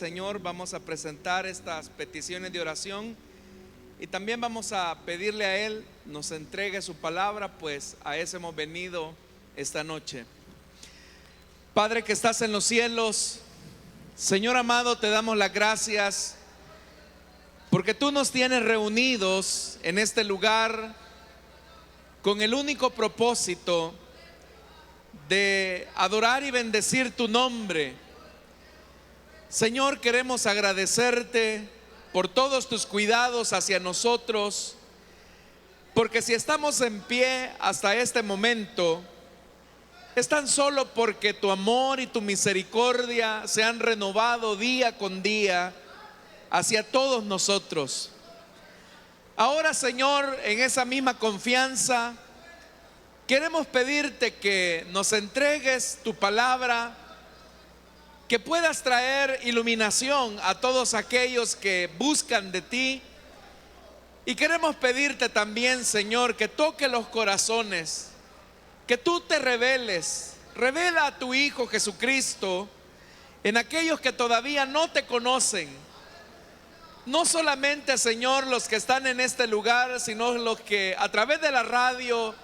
Señor, vamos a presentar estas peticiones de oración y también vamos a pedirle a Él nos entregue su palabra, pues a eso hemos venido esta noche. Padre que estás en los cielos, Señor amado, te damos las gracias porque tú nos tienes reunidos en este lugar con el único propósito de adorar y bendecir tu nombre. Señor, queremos agradecerte por todos tus cuidados hacia nosotros, porque si estamos en pie hasta este momento, es tan solo porque tu amor y tu misericordia se han renovado día con día hacia todos nosotros. Ahora, Señor, en esa misma confianza, queremos pedirte que nos entregues tu palabra, que puedas traer iluminación a todos aquellos que buscan de ti. Y queremos pedirte también, Señor, que toque los corazones, que tú te reveles, revela a tu Hijo Jesucristo en aquellos que todavía no te conocen. No solamente, Señor, los que están en este lugar, sino los que a través de la radio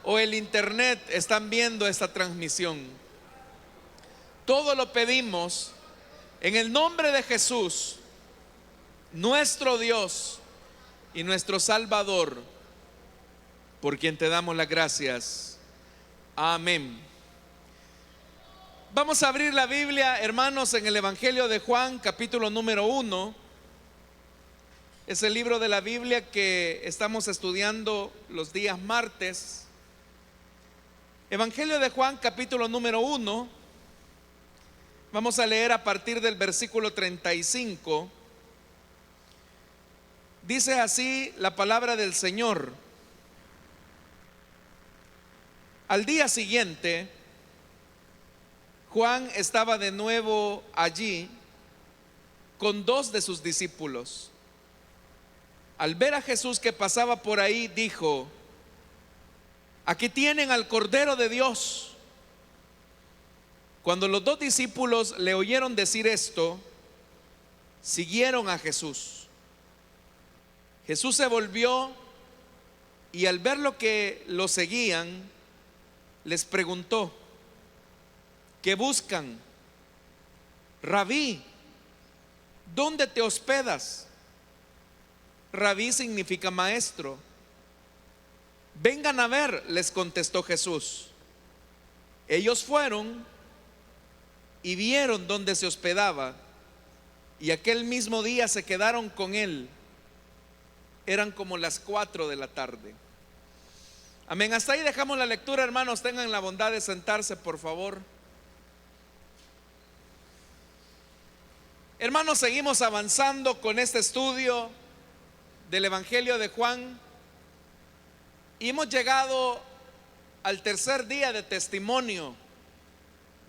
o el internet están viendo esta transmisión. Todo lo pedimos en el nombre de Jesús, nuestro Dios y nuestro Salvador, por quien te damos las gracias. Amén. Vamos a abrir la Biblia, hermanos, en el Evangelio de Juan, capítulo número 1. Es el libro de la Biblia que estamos estudiando los días martes. Evangelio de Juan, capítulo número 1. Vamos a leer a partir del versículo 35. Dice así la palabra del Señor: al día siguiente, Juan estaba de nuevo allí con 2 de sus discípulos. Al ver a Jesús que pasaba por ahí, dijo: aquí tienen al Cordero de Dios. Cuando los 2 discípulos le oyeron decir esto, siguieron a Jesús. Jesús se volvió y al ver lo que lo seguían, les preguntó: ¿qué buscan? Rabí, ¿dónde te hospedas? Rabí significa maestro. Vengan a ver, les contestó Jesús. Ellos fueron y vieron dónde se hospedaba, y aquel mismo día se quedaron con él. Eran como las 4 de la tarde. Amén. Hasta ahí dejamos la lectura, hermanos. Tengan la bondad de sentarse, por favor. Hermanos, seguimos avanzando con este estudio del Evangelio de Juan y hemos llegado al tercer día de testimonio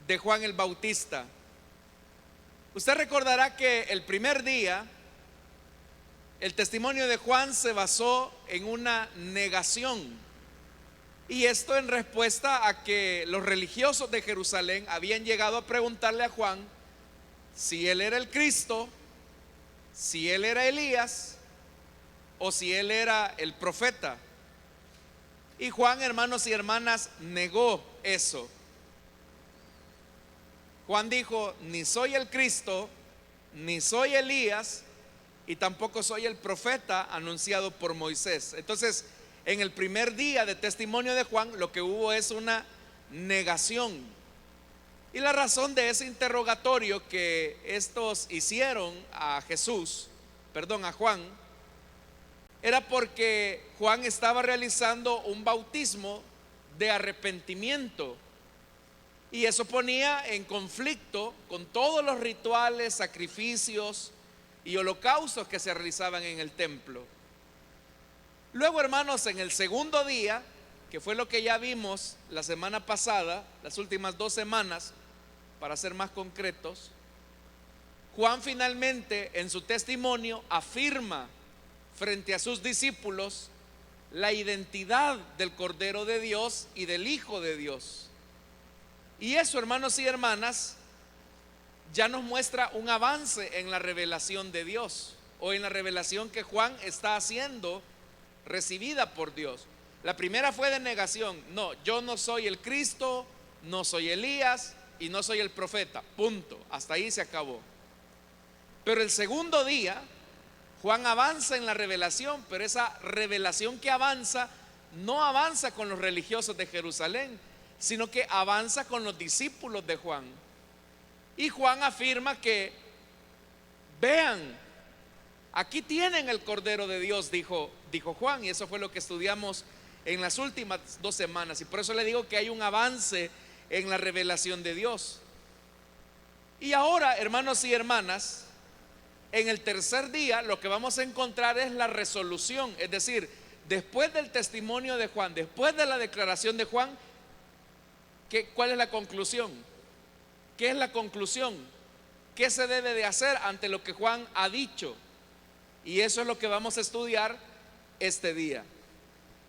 de Juan el Bautista. Usted recordará que el primer día el testimonio de Juan se basó en una negación, y esto en respuesta a que los religiosos de Jerusalén habían llegado a preguntarle a Juan si él era el Cristo, si él era Elías o si él era el profeta. Y Juan, hermanos y hermanas, negó eso. Juan dijo: ni soy el Cristo, ni soy Elías, y tampoco soy el profeta anunciado por Moisés. Entonces, en el primer día de testimonio de Juan, lo que hubo es una negación. Y la razón de ese interrogatorio que estos hicieron a Juan, era porque Juan estaba realizando un bautismo de arrepentimiento. Y eso ponía en conflicto con todos los rituales, sacrificios y holocaustos que se realizaban en el templo. Luego, hermanos, en el segundo día, que fue lo que ya vimos la semana pasada, las últimas 2 semanas, para ser más concretos, Juan finalmente en su testimonio afirma frente a sus discípulos la identidad del Cordero de Dios y del Hijo de Dios. Y eso, hermanos y hermanas, ya nos muestra un avance en la revelación de Dios, o en la revelación que Juan está haciendo, recibida por Dios. La primera fue de negación: no, yo no soy el Cristo, no soy Elías y no soy el profeta, punto, hasta ahí se acabó. Pero el segundo día Juan avanza en la revelación, pero esa revelación que avanza no avanza con los religiosos de Jerusalén, sino que avanza con los discípulos de Juan. Y Juan afirma que, vean, aquí tienen el Cordero de Dios, dijo Juan, y eso fue lo que estudiamos en las últimas 2 semanas. Y por eso le digo que hay un avance en la revelación de Dios. Y ahora, hermanos y hermanas, en el tercer día lo que vamos a encontrar es la resolución. Es decir, después del testimonio de Juan, después de la declaración de Juan, ¿cuál es la conclusión? ¿Qué es la conclusión? ¿Qué se debe de hacer ante lo que Juan ha dicho? Y eso es lo que vamos a estudiar este día.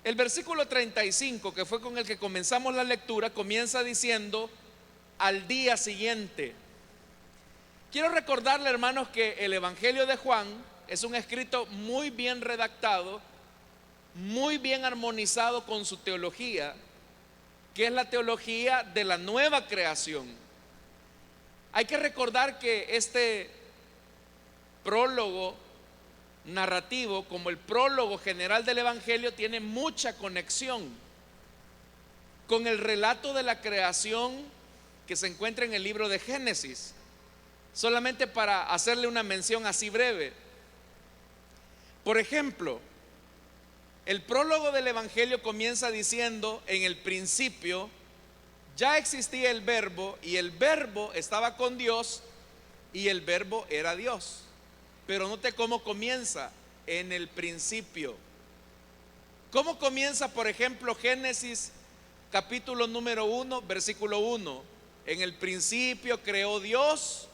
El versículo 35, que fue con el que comenzamos la lectura, comienza diciendo: al día siguiente. Quiero recordarle, hermanos, que el Evangelio de Juan es un escrito muy bien redactado, muy bien armonizado con su teología, que es la teología de la nueva creación. Hay que recordar que este prólogo narrativo, como el prólogo general del Evangelio, tiene mucha conexión con el relato de la creación que se encuentra en el libro de Génesis. Solamente para hacerle una mención así breve. Por ejemplo, el prólogo del Evangelio comienza diciendo: en el principio ya existía el Verbo, y el Verbo estaba con Dios, y el Verbo era Dios. Pero note cómo comienza: en el principio. ¿Cómo comienza, por ejemplo, Génesis capítulo número 1, versículo 1? En el principio creó Dios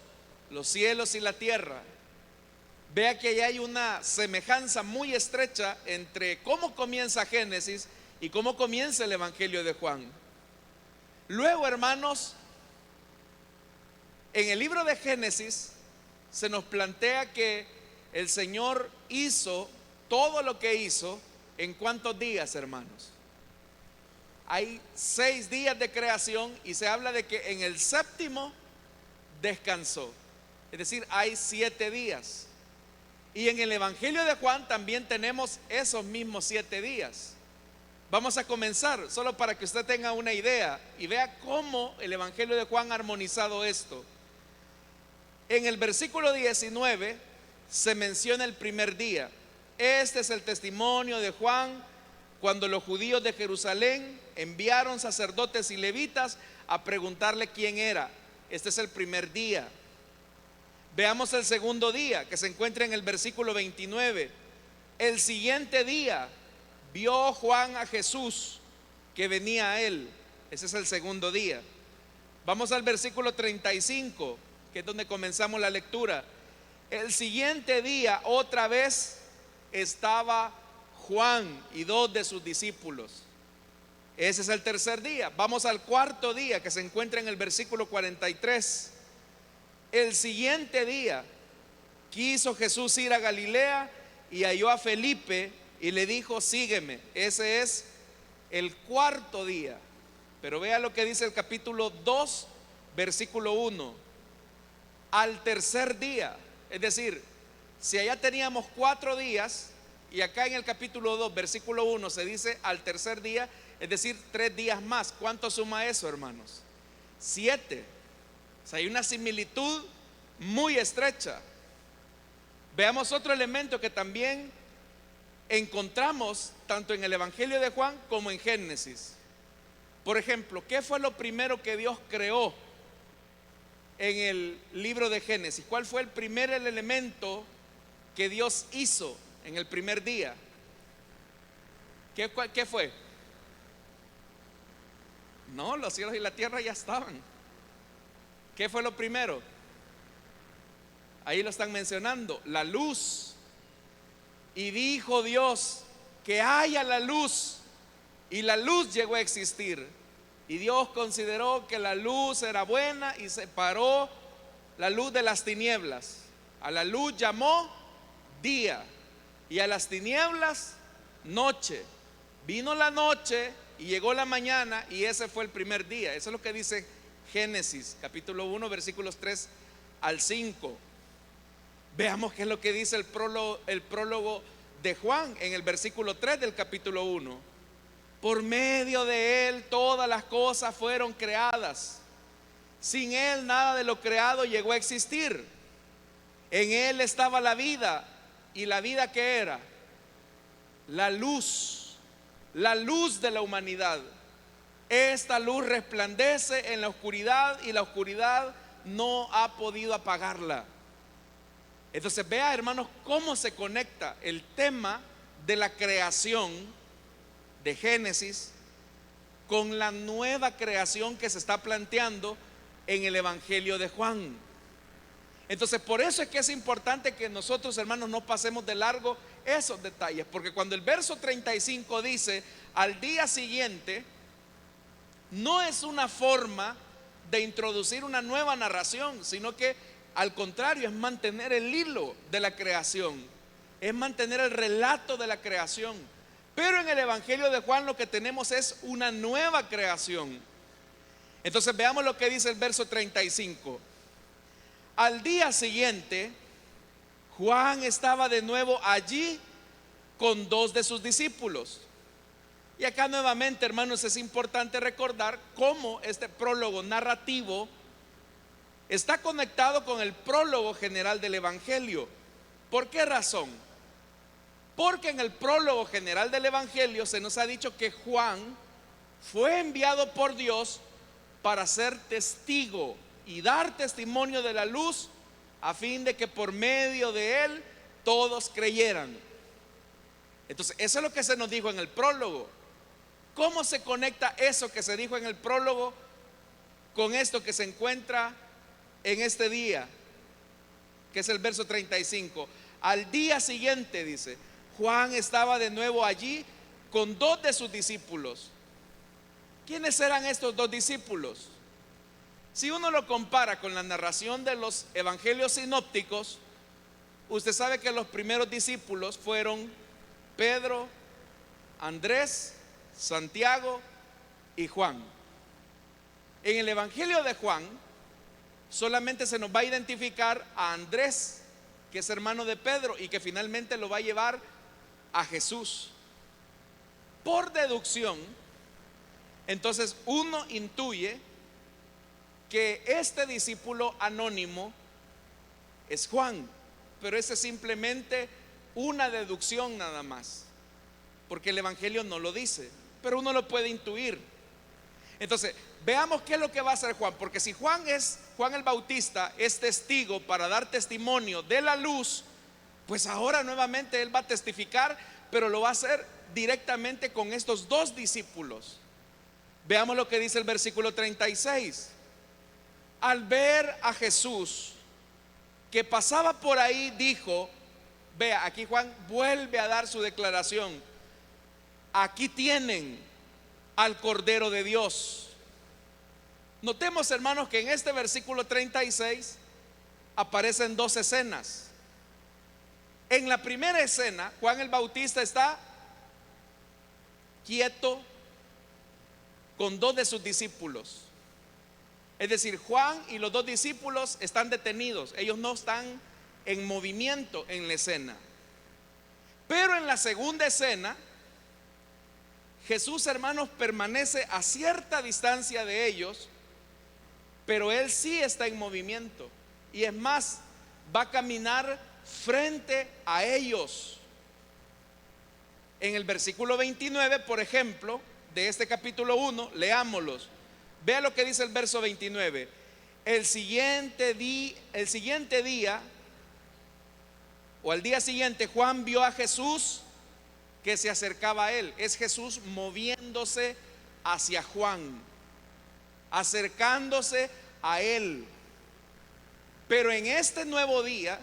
los cielos y la tierra. Vea que ahí hay una semejanza muy estrecha entre cómo comienza Génesis y cómo comienza el Evangelio de Juan. Luego, hermanos, en el libro de Génesis se nos plantea que el Señor hizo todo lo que hizo en ¿cuántos días, hermanos? Hay 6 días de creación y se habla de que en el séptimo descansó. Es decir, hay 7 días. Y en el Evangelio de Juan también tenemos esos mismos 7 días. Vamos a comenzar, solo para que usted tenga una idea y vea cómo el Evangelio de Juan ha armonizado esto. En el versículo 19 se menciona el primer día. Este es el testimonio de Juan cuando los judíos de Jerusalén enviaron sacerdotes y levitas a preguntarle quién era. Este es el primer día. Veamos el segundo día, que se encuentra en el versículo 29. El siguiente día vio Juan a Jesús que venía a él. Ese es el segundo día. Vamos al versículo 35, que es donde comenzamos la lectura. El siguiente día otra vez estaba Juan y 2 de sus discípulos. Ese es el tercer día. Vamos al cuarto día, que se encuentra en el versículo 43. El siguiente día quiso Jesús ir a Galilea y halló a Felipe y le dijo: sígueme. Ese es el cuarto día. Pero vea lo que dice el capítulo 2, versículo 1. Al tercer día, es decir, si allá teníamos 4 días y acá en el capítulo 2, versículo 1 se dice al tercer día, es decir, 3 días más. ¿Cuánto suma eso, hermanos? 7. O sea, hay una similitud muy estrecha. Veamos otro elemento que también encontramos tanto en el Evangelio de Juan como en Génesis. Por ejemplo, ¿qué fue lo primero que Dios creó en el libro de Génesis? ¿Cuál fue el primer elemento que Dios hizo en el primer día? ¿Qué fue? No, los cielos y la tierra ya estaban. ¿Qué fue lo primero? Ahí lo están mencionando: la luz. Y dijo Dios: que haya la luz. Y la luz llegó a existir. Y Dios consideró que la luz era buena y separó la luz de las tinieblas. A la luz llamó día y a las tinieblas noche. Vino la noche y llegó la mañana y ese fue el primer día. Eso es lo que dice Génesis capítulo 1 versículos 3 al 5. Veamos qué es lo que dice el prólogo de Juan en el versículo 3 del capítulo 1. Por medio de él todas las cosas fueron creadas. Sin él nada de lo creado llegó a existir. En él estaba la vida. ¿Y la vida qué era? La luz de la humanidad. Esta luz resplandece en la oscuridad y la oscuridad no ha podido apagarla. Entonces vea, hermanos, cómo se conecta el tema de la creación de Génesis con la nueva creación que se está planteando en el Evangelio de Juan. Entonces por eso es que es importante que nosotros, hermanos, no pasemos de largo esos detalles, porque cuando el verso 35 dice al día siguiente, no es una forma de introducir una nueva narración, sino que al contrario es mantener el hilo de la creación, es mantener el relato de la creación. Pero en el Evangelio de Juan lo que tenemos es una nueva creación. Entonces veamos lo que dice el verso 35. Al día siguiente, Juan estaba de nuevo allí con dos de sus discípulos. Y acá nuevamente, hermanos, es importante recordar cómo este prólogo narrativo está conectado con el prólogo general del Evangelio. ¿Por qué razón? Porque en el prólogo general del Evangelio se nos ha dicho que Juan fue enviado por Dios para ser testigo y dar testimonio de la luz, a fin de que por medio de él todos creyeran. Entonces eso es lo que se nos dijo en el prólogo. ¿Cómo se conecta eso que se dijo en el prólogo con esto que se encuentra en este día, que es el verso 35? Al día siguiente, dice, Juan estaba de nuevo allí con dos de sus discípulos. ¿Quiénes eran estos dos discípulos? Si uno lo compara con la narración de los evangelios sinópticos, usted sabe que los primeros discípulos fueron Pedro, Andrés, Santiago y Juan. En el evangelio de Juan solamente se nos va a identificar a Andrés, que es hermano de Pedro y que finalmente lo va a llevar a Jesús. Por deducción, entonces uno intuye que este discípulo anónimo es Juan, pero ese es simplemente una deducción nada más, porque el evangelio no lo dice, pero uno lo puede intuir. Entonces veamos qué es lo que va a hacer Juan, porque si Juan el Bautista es testigo para dar testimonio de la luz, pues ahora nuevamente él va a testificar, pero lo va a hacer directamente con estos dos discípulos. Veamos lo que dice el versículo 36. Al ver a Jesús que pasaba por ahí, dijo, vea, aquí Juan vuelve a dar su declaración: aquí tienen al Cordero de Dios. Notemos, hermanos, que en este versículo 36 aparecen dos escenas. En la primera escena, Juan el Bautista está quieto con dos de sus discípulos. Es decir, Juan y los dos discípulos están detenidos, ellos no están en movimiento en la escena. Pero en la segunda escena, Jesús, hermanos, permanece a cierta distancia de ellos, pero él sí está en movimiento. Y es más, va a caminar frente a ellos. En el versículo 29, por ejemplo, de este capítulo 1, leámoslos. Vea lo que dice el verso 29. El siguiente día, o al día siguiente, Juan vio a Jesús que se acercaba a él. Es Jesús moviéndose hacia Juan, acercándose a él. Pero en este nuevo día,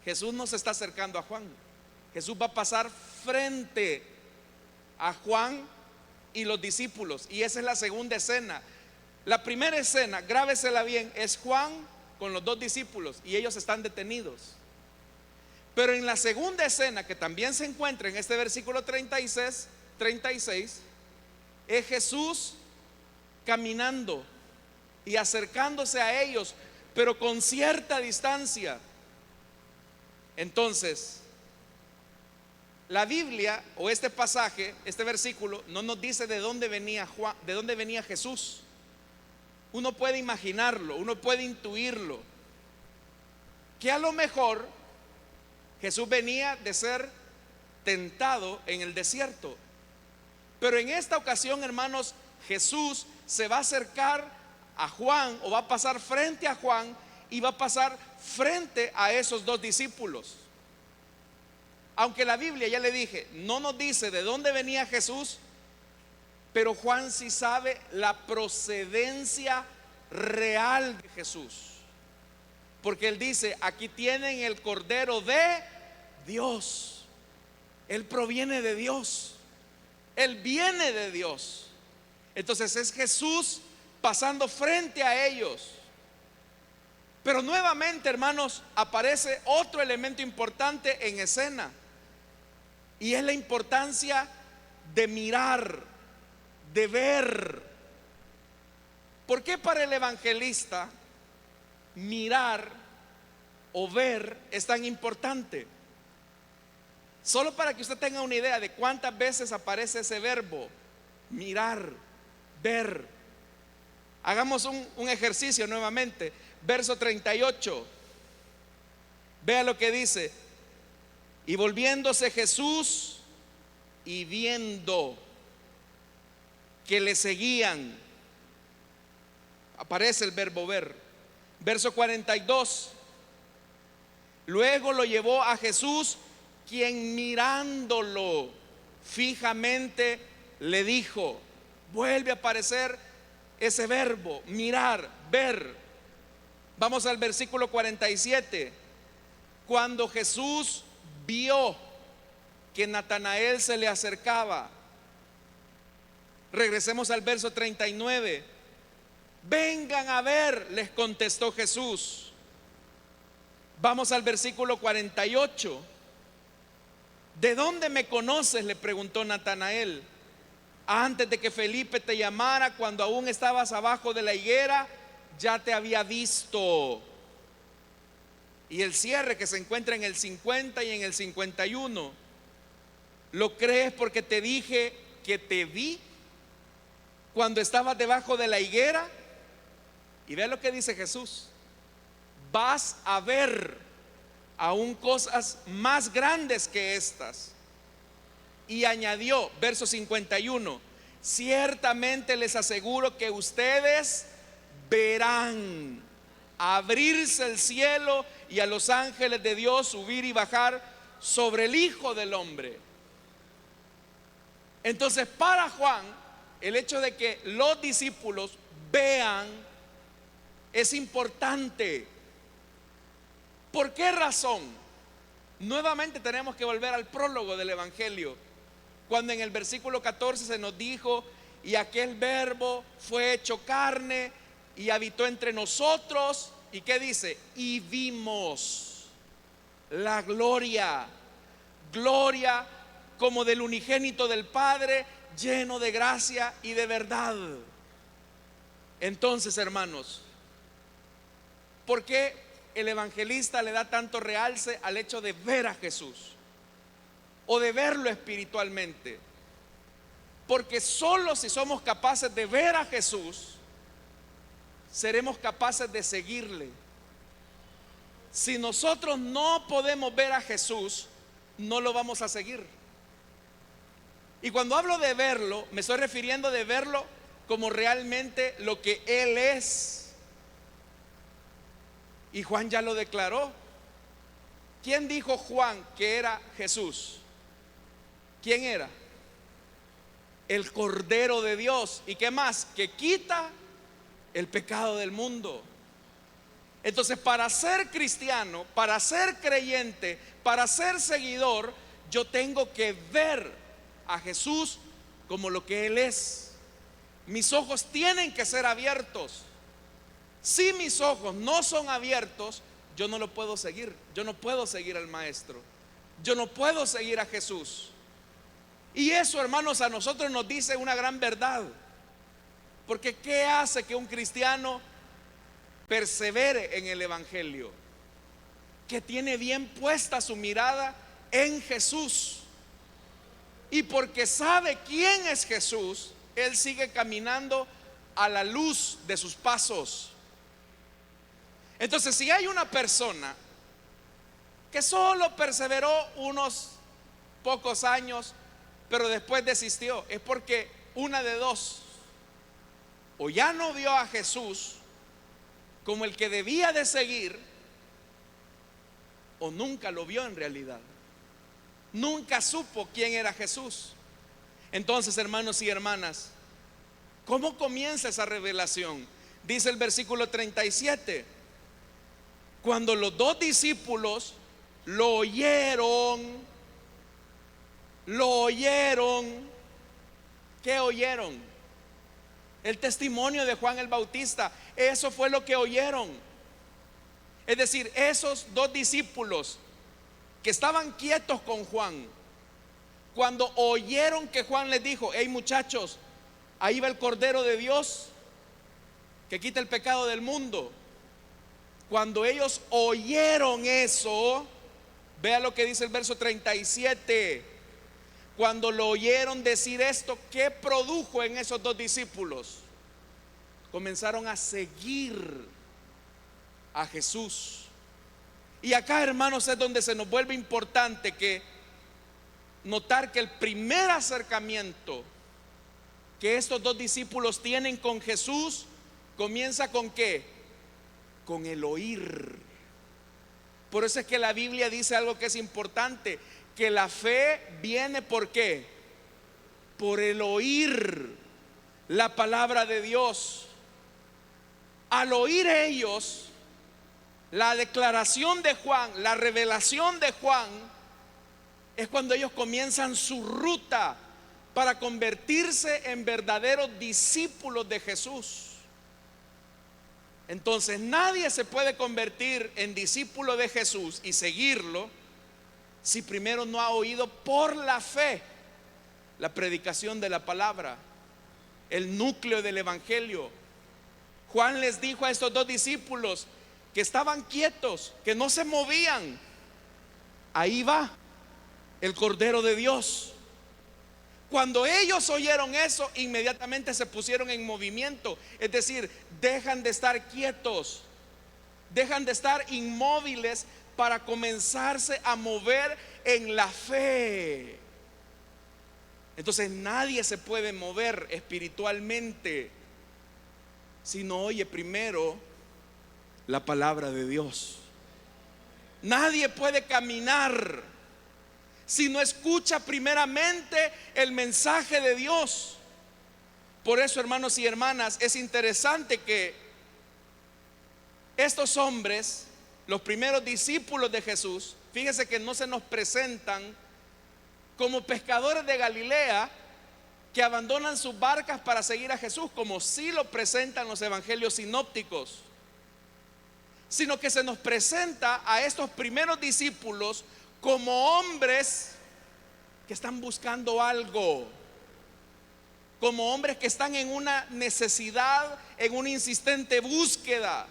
Jesús no se está acercando a Juan. Jesús va a pasar frente a Juan y los discípulos, y esa es la segunda escena. La primera escena, grábesela bien, es Juan con los dos discípulos y ellos están detenidos. Pero en la segunda escena, que también se encuentra en este versículo 36, es Jesús caminando y acercándose a ellos, pero con cierta distancia. Entonces, la Biblia o este pasaje, este versículo, no nos dice de dónde venía Juan, de dónde venía Jesús. Uno puede imaginarlo, uno puede intuirlo, que a lo mejor Jesús venía de ser tentado en el desierto. Pero en esta ocasión, hermanos, Jesús se va a acercar a Juan, o va a pasar frente a Juan, y va a pasar frente a esos dos discípulos. Aunque la Biblia, ya le dije, no nos dice de dónde venía Jesús, pero Juan sí sabe la procedencia real de Jesús. Porque él dice, aquí tienen el Cordero de Dios. Él proviene de Dios. Él viene de Dios. Entonces es Jesús pasando frente a ellos. Pero nuevamente, hermanos, aparece otro elemento importante en escena, y es la importancia de mirar, de ver. ¿Por qué para el evangelista mirar o ver es tan importante? Solo para que usted tenga una idea de cuántas veces aparece ese verbo, mirar, ver. Hagamos un ejercicio nuevamente. Verso 38. Vea lo que dice: y volviéndose Jesús y viendo que le seguían, aparece el verbo ver. Verso 42. Luego lo llevó a Jesús, quien mirándolo fijamente le dijo. Vuelve a aparecer ese verbo, mirar, ver. Vamos al versículo 47. Cuando Jesús vio que Natanael se le acercaba, regresemos al verso 39. Vengan a ver, les contestó Jesús. Vamos al versículo 48. ¿De dónde me conoces?, le preguntó Natanael. Antes de que Felipe te llamara, cuando aún estabas abajo de la higuera, ya te había visto. Y el cierre, que se encuentra en el 50 y en el 51. ¿Lo crees porque te dije que te vi cuando estabas debajo de la higuera? Y ve lo que dice Jesús: vas a ver aún cosas más grandes que estas. Y añadió, verso 51, ciertamente les aseguro que ustedes verán abrirse el cielo y a los ángeles de Dios subir y bajar sobre el Hijo del Hombre. Entonces, para Juan, el hecho de que los discípulos vean es importante. ¿Por qué razón? Nuevamente tenemos que volver al prólogo del Evangelio, cuando en el versículo 14 se nos dijo: y aquel verbo fue hecho carne y habitó entre nosotros. ¿Y qué dice? Y vimos la gloria, gloria como del unigénito del Padre, lleno de gracia y de verdad. Entonces, hermanos, ¿por qué el evangelista le da tanto realce al hecho de ver a Jesús o de verlo espiritualmente? Porque solo si somos capaces de ver a Jesús, seremos capaces de seguirle. Si nosotros no podemos ver a Jesús, no lo vamos a seguir. Y cuando hablo de verlo, me estoy refiriendo de verlo como realmente lo que Él es. Y Juan ya lo declaró. ¿Quién dijo Juan que era Jesús? ¿Quién era? El Cordero de Dios. ¿Y qué más? Que quita el pecado del mundo. Entonces, para ser cristiano, para ser creyente, para ser seguidor, yo tengo que ver a Jesús como lo que Él es. Mis ojos tienen que ser abiertos. Si mis ojos no son abiertos, yo no lo puedo seguir. Yo no puedo seguir al Maestro. Yo no puedo seguir a Jesús. Y eso, hermanos, a nosotros nos dice una gran verdad. Porque ¿qué hace que un cristiano persevere en el Evangelio? Que tiene bien puesta su mirada en Jesús. Y porque sabe quién es Jesús, él sigue caminando a la luz de sus pasos. Entonces, si hay una persona que solo perseveró unos pocos años, pero después desistió, es porque una de dos: o ya no vio a Jesús como el que debía de seguir, o nunca lo vio en realidad. Nunca supo quién era Jesús. Entonces, hermanos y hermanas, ¿cómo comienza esa revelación? Dice el versículo 37: cuando los dos discípulos lo oyeron. ¿Qué oyeron? El testimonio de Juan el Bautista. Eso fue lo que oyeron. Es decir, esos dos discípulos que estaban quietos con Juan, cuando oyeron que Juan les dijo: hey muchachos, ahí va el Cordero de Dios que quita el pecado del mundo. Cuando ellos oyeron eso, vea lo que dice el verso 37. Cuando lo oyeron decir esto, ¿qué produjo en esos dos discípulos? Comenzaron a seguir a Jesús. Y acá, hermanos, es donde se nos vuelve importante que notar que el primer acercamiento que estos dos discípulos tienen con Jesús comienza ¿con qué? Con el oír. Por eso es que la Biblia dice algo que es importante, que la fe viene ¿por qué? Por el oír la palabra de Dios. Al oír ellos la declaración de Juan, la revelación de Juan, es cuando ellos comienzan su ruta para convertirse en verdaderos discípulos de Jesús. Entonces nadie se puede convertir en discípulo de Jesús y seguirlo si primero no ha oído por la fe la predicación de la palabra, el núcleo del evangelio. Juan les dijo a estos dos discípulos que estaban quietos, que no se movían: ahí va el Cordero de Dios. Cuando ellos oyeron eso, inmediatamente se pusieron en movimiento. Es decir, dejan de estar quietos, dejan de estar inmóviles para comenzarse a mover en la fe. Entonces nadie se puede mover espiritualmente si no oye primero la palabra de Dios. Nadie puede caminar si no escucha primeramente el mensaje de Dios. Por eso, hermanos y hermanas, es interesante que estos hombres, los primeros discípulos de Jesús, fíjense que no se nos presentan como pescadores de Galilea que abandonan sus barcas para seguir a Jesús, como sí lo presentan los evangelios sinópticos, sino que se nos presenta a estos primeros discípulos como hombres que están buscando algo, como hombres que están en una necesidad, en una insistente búsqueda.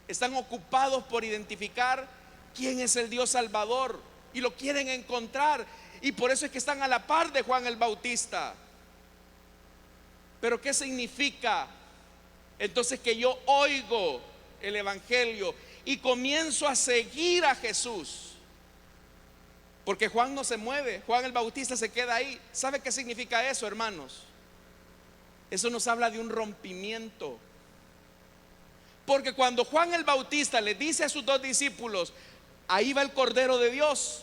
Están ocupados por identificar quién es el Dios Salvador y lo quieren encontrar, y por eso es que están a la par de Juan el Bautista. Pero ¿qué significa entonces que yo oigo el evangelio y comienzo a seguir a Jesús? Porque Juan no se mueve, Juan el Bautista se queda ahí. ¿Sabe qué significa eso, hermanos? Eso nos habla de un rompimiento. Porque cuando Juan el Bautista le dice a sus dos discípulos: ahí va el Cordero de Dios,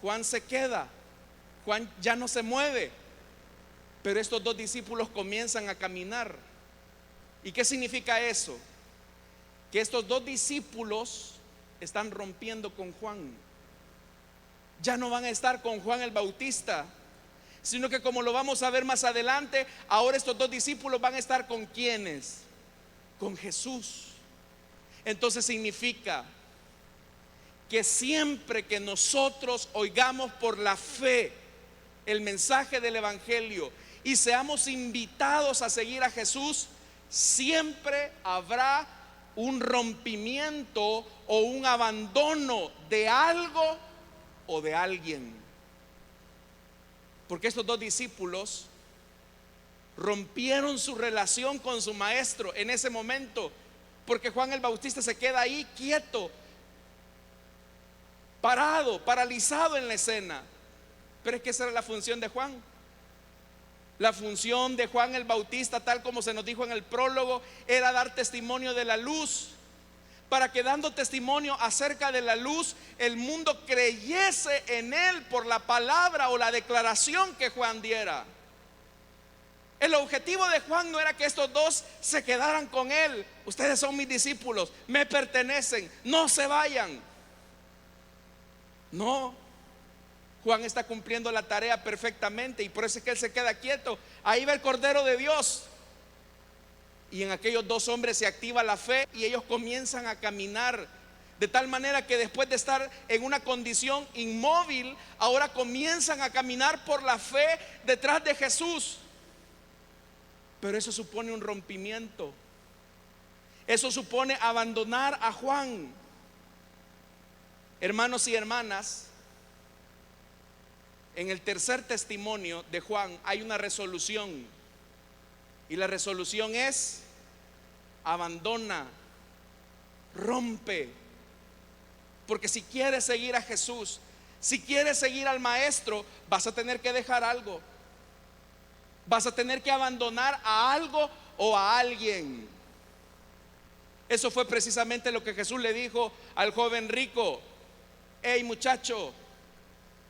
Juan se queda, Juan ya no se mueve. Pero estos dos discípulos comienzan a caminar. ¿Y qué significa eso? Que estos dos discípulos están rompiendo con Juan. Ya no van a estar con Juan el Bautista, sino que, como lo vamos a ver más adelante, ahora estos dos discípulos van a estar ¿con quiénes? Con Jesús. Entonces significa que siempre que nosotros oigamos por la fe el mensaje del Evangelio y seamos invitados a seguir a Jesús, siempre habrá un rompimiento o un abandono de algo o de alguien. Porque estos dos discípulos rompieron su relación con su maestro en ese momento, porque Juan el Bautista se queda ahí quieto, parado, paralizado en la escena. Pero es que esa era la función de Juan. La función de Juan el Bautista, tal como se nos dijo en el prólogo, era dar testimonio de la luz, para que, dando testimonio acerca de la luz, el mundo creyese en él por la palabra o la declaración que Juan diera. El objetivo de Juan no era que estos dos se quedaran con él. Ustedes son mis discípulos, me pertenecen, no se vayan. No, Juan está cumpliendo la tarea perfectamente, y por eso es que él se queda quieto. Ahí va el Cordero de Dios. Y en aquellos dos hombres se activa la fe y ellos comienzan a caminar, de tal manera que después de estar en una condición inmóvil, ahora comienzan a caminar por la fe detrás de Jesús. Pero eso supone un rompimiento. Eso supone abandonar a Juan. Hermanos y hermanas, en el tercer testimonio de Juan hay una resolución. Y la resolución es: abandona, rompe. Porque si quieres seguir a Jesús, si quieres seguir al Maestro, vas a tener que dejar algo. Vas a tener que abandonar a algo o a alguien. Eso fue precisamente lo que Jesús le dijo al joven rico. Hey muchacho,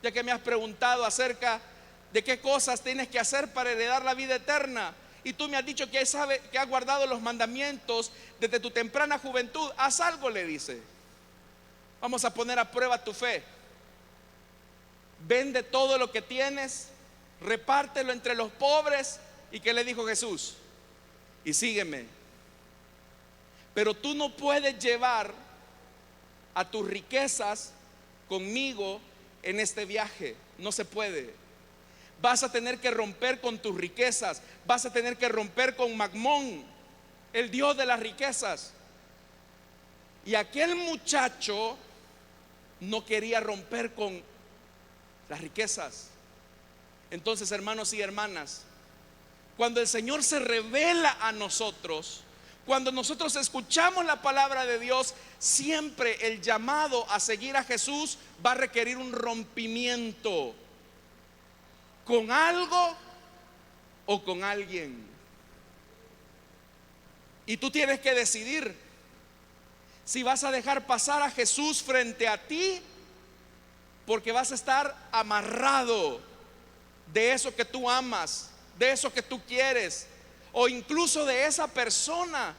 ya que me has preguntado acerca de qué cosas tienes que hacer para heredar la vida eterna, y tú me has dicho que has guardado los mandamientos desde tu temprana juventud, haz algo, le dice. Vamos a poner a prueba tu fe. Vende todo lo que tienes, repártelo entre los pobres. ¿Y qué le dijo Jesús? Y sígueme. Pero tú no puedes llevar a tus riquezas conmigo en este viaje. No se puede. Vas a tener que romper con tus riquezas. Vas a tener que romper con Mamón, el dios de las riquezas. Y aquel muchacho no quería romper con las riquezas. Entonces, hermanos y hermanas, cuando el Señor se revela a nosotros, cuando nosotros escuchamos la palabra de Dios, siempre el llamado a seguir a Jesús va a requerir un rompimiento con algo o con alguien. Y tú tienes que decidir si vas a dejar pasar a Jesús frente a ti, porque vas a estar amarrado de eso que tú amas, de eso que tú quieres, o incluso de esa persona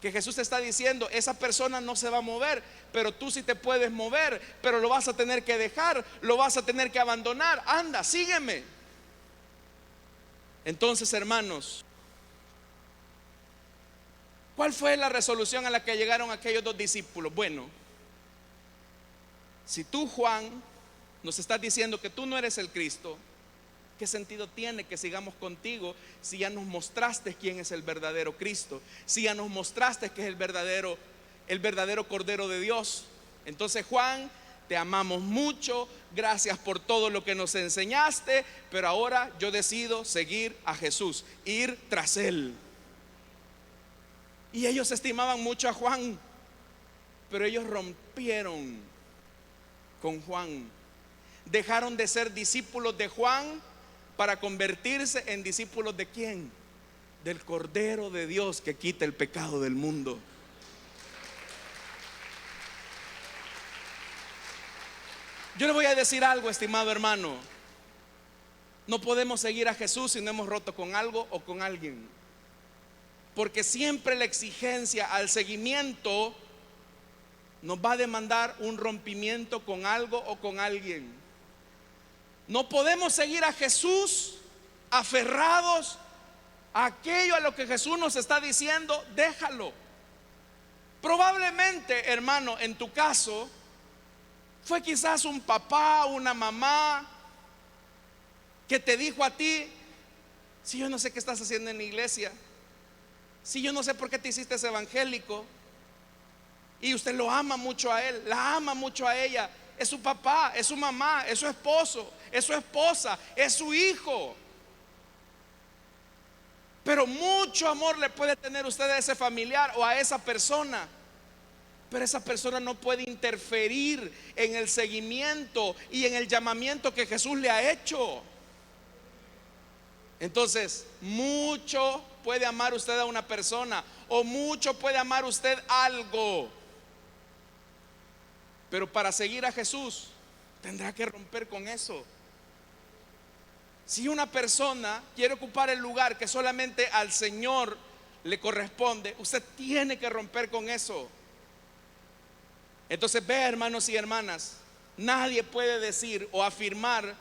que Jesús te está diciendo: esa persona no se va a mover, pero tú sí te puedes mover, pero lo vas a tener que dejar, lo vas a tener que abandonar. Anda, sígueme. Entonces, hermanos, ¿cuál fue la resolución a la que llegaron aquellos dos discípulos? Bueno, si tú, Juan, nos estás diciendo que tú no eres el Cristo, ¿qué sentido tiene que sigamos contigo si ya nos mostraste quién es el verdadero Cristo? Si ya nos mostraste que es el verdadero Cordero de Dios. Entonces, Juan, te amamos mucho, gracias por todo lo que nos enseñaste, pero ahora yo decido seguir a Jesús, ir tras él. Y ellos estimaban mucho a Juan, pero ellos rompieron con Juan. Dejaron de ser discípulos de Juan para convertirse en discípulos ¿de quién? Del Cordero de Dios que quita el pecado del mundo. Yo le voy a decir algo, estimado hermano. No podemos seguir a Jesús si no hemos roto con algo o con alguien. Porque siempre la exigencia al seguimiento nos va a demandar un rompimiento con algo o con alguien. No podemos seguir a Jesús aferrados a aquello a lo que Jesús nos está diciendo. Déjalo. Probablemente, hermano, en tu caso fue quizás un papá, una mamá que te dijo a ti: si yo no sé qué estás haciendo en la iglesia, si yo no sé por qué te hiciste ese evangélico. Y usted lo ama mucho a él, la ama mucho a ella. Es su papá, es su mamá, es su esposo, es su esposa, es su hijo. Pero mucho amor le puede tener usted a ese familiar o a esa persona, pero esa persona no puede interferir en el seguimiento y en el llamamiento que Jesús le ha hecho. Entonces, mucho puede amar usted a una persona, o mucho puede amar usted algo, pero para seguir a Jesús tendrá que romper con eso. Si una persona quiere ocupar el lugar que solamente al Señor le corresponde, usted tiene que romper con eso. Entonces, vea, hermanos y hermanas, nadie puede decir o afirmar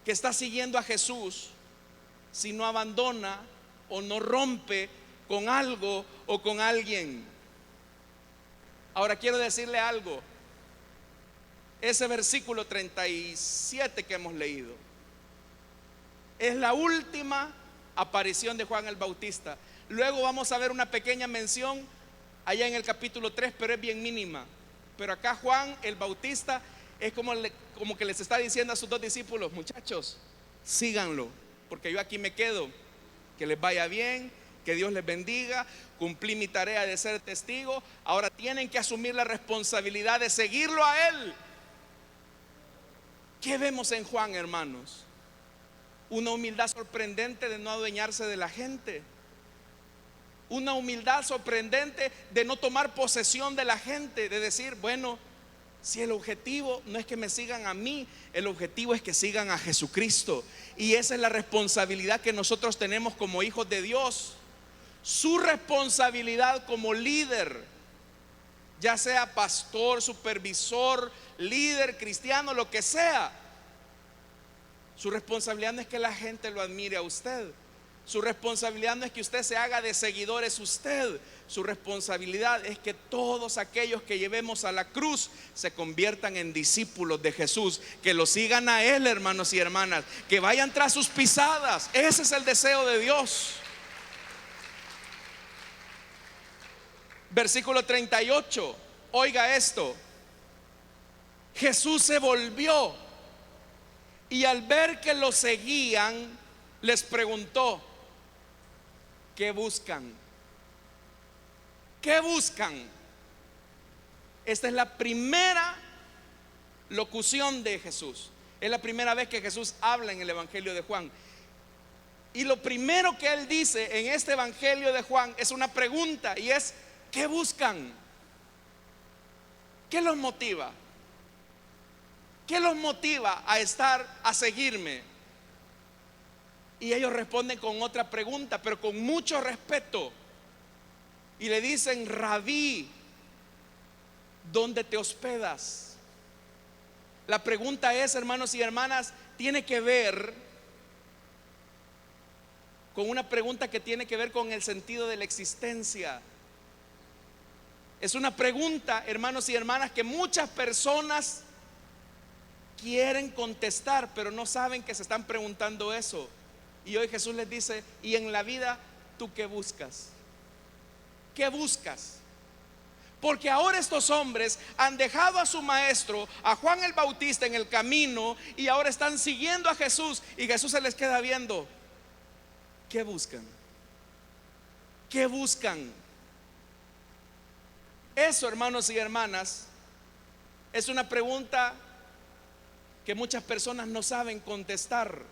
que está siguiendo a Jesús si no abandona o no rompe con algo o con alguien. Ahora quiero decirle algo. Ese versículo 37 que hemos leído es la última aparición de Juan el Bautista. Luego vamos a ver una pequeña mención allá en el capítulo 3, pero es bien mínima. Pero acá Juan el Bautista es como que les está diciendo a sus dos discípulos: muchachos, síganlo, porque yo aquí me quedo. Que les vaya bien, que Dios les bendiga. Cumplí mi tarea de ser testigo. Ahora tienen que asumir la responsabilidad de seguirlo a él. ¿Qué vemos en Juan, hermanos? Una humildad sorprendente de no adueñarse de la gente. Una humildad sorprendente de no tomar posesión de la gente, de decir: bueno, si el objetivo no es que me sigan a mí, el objetivo es que sigan a Jesucristo. Y esa es la responsabilidad que nosotros tenemos como hijos de Dios. Su responsabilidad como líder, ya sea pastor, supervisor, líder cristiano, lo que sea. Su responsabilidad no es que la gente lo admire a usted. Su responsabilidad no es que usted se haga de seguidores usted. Su responsabilidad es que todos aquellos que llevemos a la cruz se conviertan en discípulos de Jesús, que lo sigan a él, hermanos y hermanas, que vayan tras sus pisadas. Ese es el deseo de Dios. Versículo 38. Oiga esto. Jesús se volvió y al ver que lo seguían, les preguntó: ¿qué buscan? ¿Qué buscan? Esta es la primera locución de Jesús. Es la primera vez que Jesús habla en el Evangelio de Juan. Y lo primero que él dice en este Evangelio de Juan es una pregunta, y es: ¿qué buscan? ¿Qué los motiva? ¿Qué los motiva a seguirme? Y ellos responden con otra pregunta, pero con mucho respeto. Y le dicen: Rabí, ¿dónde te hospedas? La pregunta es, hermanos y hermanas, tiene que ver con una pregunta que tiene que ver con el sentido de la existencia. Es una pregunta, hermanos y hermanas, que muchas personas quieren contestar, pero no saben que se están preguntando eso. Y hoy Jesús les dice: ¿y en la vida tú qué buscas? ¿Qué buscas? Porque ahora estos hombres han dejado a su maestro, a Juan el Bautista, en el camino, y ahora están siguiendo a Jesús, y Jesús se les queda viendo. ¿Qué buscan? ¿Qué buscan? Eso, hermanos y hermanas, es una pregunta que muchas personas no saben contestar.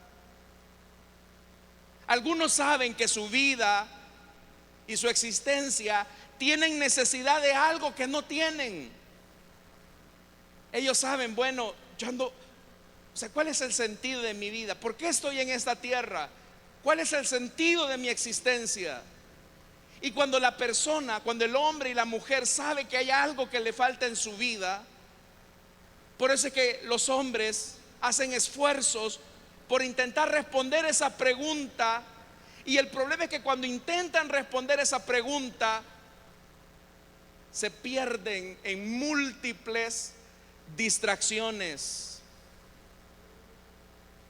Algunos saben que su vida y su existencia tienen necesidad de algo que no tienen. Ellos saben: bueno, yo ando, ¿cuál es el sentido de mi vida? ¿Por qué estoy en esta tierra? ¿Cuál es el sentido de mi existencia? Y cuando la persona, cuando el hombre y la mujer sabe que hay algo que le falta en su vida, por eso es que los hombres hacen esfuerzos por intentar responder esa pregunta. Y el problema es que cuando intentan responder esa pregunta, se pierden en múltiples distracciones.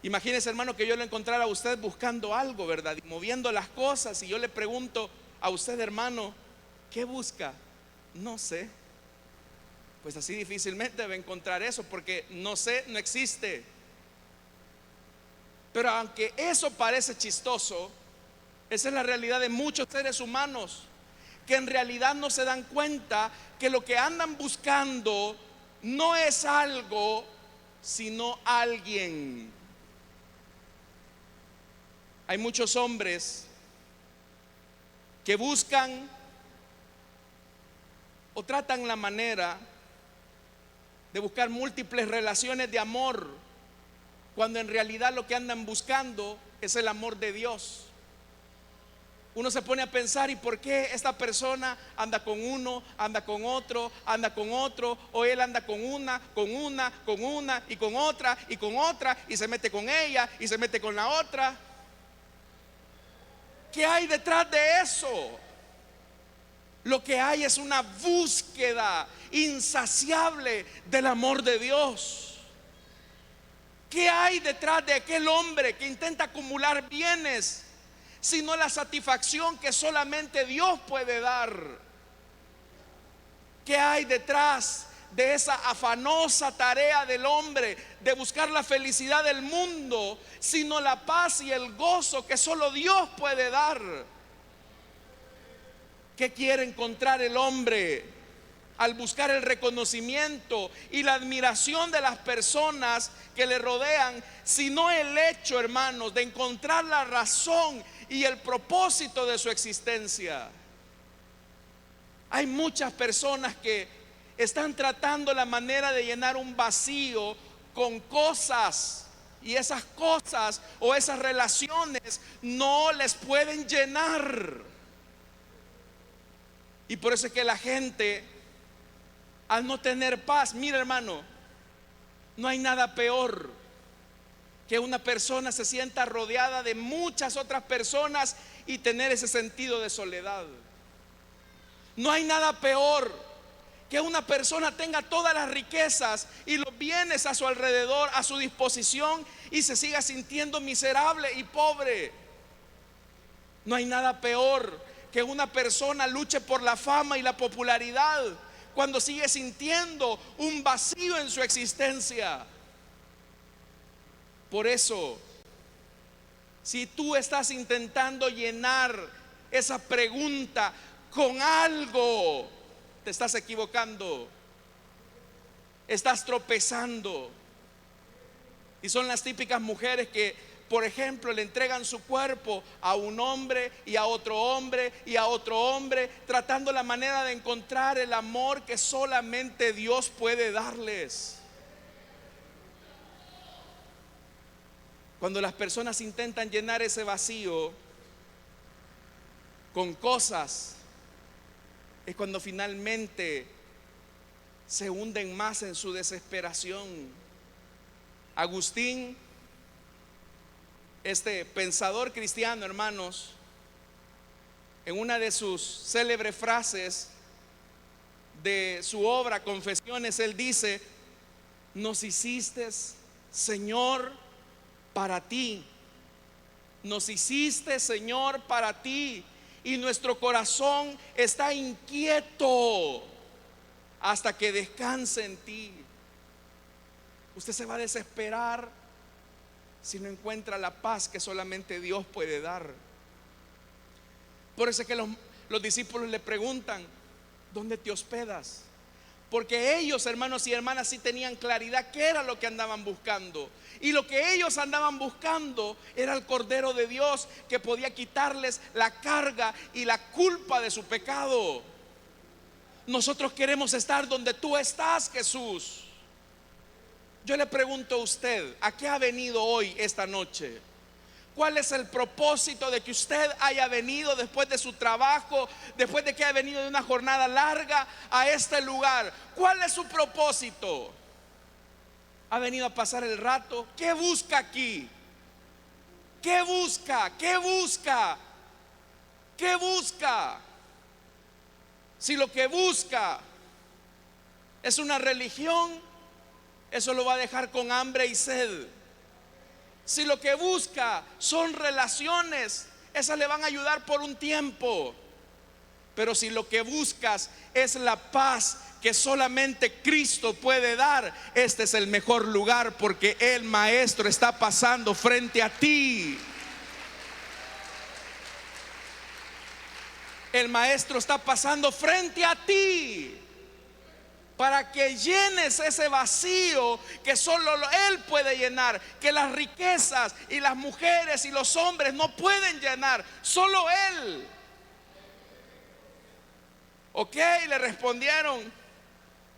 Imagínese, hermano, que yo lo encontrara a usted buscando algo, ¿verdad? Y moviendo las cosas, y yo le pregunto a usted, hermano, ¿qué busca? No sé. Pues así difícilmente va a encontrar eso, porque no sé, no existe. Pero aunque eso parece chistoso, esa es la realidad de muchos seres humanos, que en realidad no se dan cuenta que lo que andan buscando no es algo, sino alguien. Hay muchos hombres que buscan o tratan la manera de buscar múltiples relaciones de amor, cuando en realidad lo que andan buscando es el amor de Dios. Uno se pone a pensar, ¿y por qué esta persona anda con uno, anda con otro, o él anda con una y con otra, y se mete con ella y se mete con la otra? ¿Qué hay detrás de eso? Lo que hay es una búsqueda insaciable del amor de Dios. ¿Qué hay detrás de aquel hombre que intenta acumular bienes, sino la satisfacción que solamente Dios puede dar? ¿Qué hay detrás de esa afanosa tarea del hombre de buscar la felicidad del mundo, sino la paz y el gozo que solo Dios puede dar? ¿Qué quiere encontrar el hombre al buscar el reconocimiento y la admiración de las personas que le rodean, sino el hecho, hermanos, de encontrar la razón y el propósito de su existencia? Hay muchas personas que están tratando la manera de llenar un vacío con cosas, y esas cosas o esas relaciones no les pueden llenar. Y por eso es que la gente, al no tener paz, mira, hermano, no hay nada peor que una persona se sienta rodeada de muchas otras personas y tener ese sentido de soledad. No hay nada peor que una persona tenga todas las riquezas y los bienes a su alrededor, a su disposición, y se siga sintiendo miserable y pobre. No hay nada peor que una persona luche por la fama y la popularidad cuando sigue sintiendo un vacío en su existencia. Por eso, si tú estás intentando llenar esa pregunta con algo, te estás equivocando, estás tropezando. Y son las típicas mujeres que, por ejemplo, le entregan su cuerpo a un hombre y a otro hombre y a otro hombre, tratando la manera de encontrar el amor que solamente Dios puede darles. Cuando las personas intentan llenar ese vacío con cosas, es cuando finalmente se hunden más en su desesperación. Agustín, este pensador cristiano, hermanos, en una de sus célebres frases de su obra Confesiones, él dice: nos hiciste, Señor, para ti. Nos hiciste, Señor, para ti, y nuestro corazón está inquieto hasta que descanse en ti. Usted se va a desesperar si no encuentra la paz que solamente Dios puede dar. Por eso es que los discípulos le preguntan: ¿dónde te hospedas? Porque ellos, hermanos y hermanas, sí tenían claridad qué era lo que andaban buscando. Y lo que ellos andaban buscando era el Cordero de Dios, que podía quitarles la carga y la culpa de su pecado. Nosotros queremos estar donde tú estás, Jesús. Yo le pregunto a usted: ¿a qué ha venido hoy, esta noche? ¿Cuál es el propósito de que usted haya venido después de su trabajo, después de que haya venido de una jornada larga a este lugar? ¿Cuál es su propósito? ¿Ha venido a pasar el rato? ¿Qué busca aquí? ¿Qué busca? ¿Qué busca? ¿Qué busca? Si lo que busca es una religión, eso lo va a dejar con hambre y sed. Si lo que busca son relaciones, esas le van a ayudar por un tiempo. Pero si lo que buscas es la paz que solamente Cristo puede dar, este es el mejor lugar, porque el Maestro está pasando frente a ti. El Maestro está pasando frente a ti para que llenes ese vacío que solo Él puede llenar, que las riquezas y las mujeres y los hombres no pueden llenar, solo Él. Ok, le respondieron: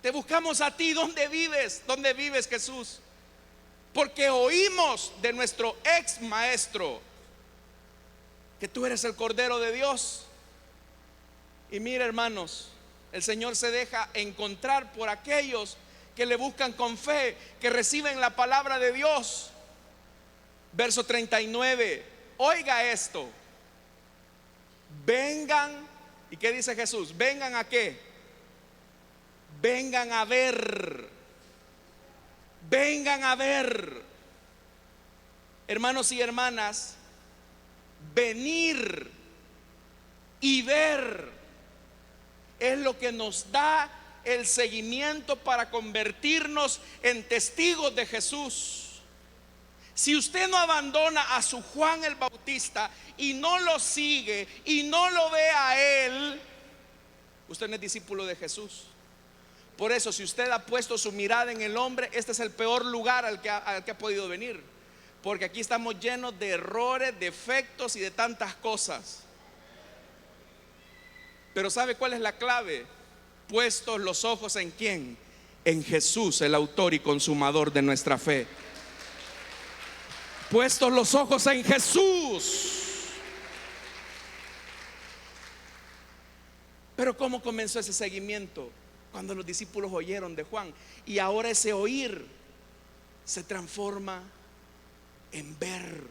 te buscamos a ti. ¿Dónde vives? ¿Dónde vives, Jesús? Porque oímos de nuestro ex maestro que tú eres el Cordero de Dios. Y mira, hermanos, el Señor se deja encontrar por aquellos que le buscan con fe, que reciben la palabra de Dios. Verso 39, oiga esto: vengan. ¿Y qué dice Jesús? ¿Vengan a qué? Vengan a ver. Vengan a ver. Hermanos y hermanas, venir y ver es lo que nos da el seguimiento para convertirnos en testigos de Jesús. Si usted no abandona a su Juan el Bautista y no lo sigue y no lo ve a él, usted no es discípulo de Jesús. Por eso, si usted ha puesto su mirada en el hombre, este es el peor lugar al que ha podido venir, porque aquí estamos llenos de errores, defectos y de tantas cosas. Pero ¿sabe cuál es la clave? Puestos los ojos en ¿quién? En Jesús, el autor y consumador de nuestra fe. Puestos los ojos en Jesús. Pero ¿cómo comenzó ese seguimiento? Cuando los discípulos oyeron de Juan. Y ahora ese oír se transforma en ver.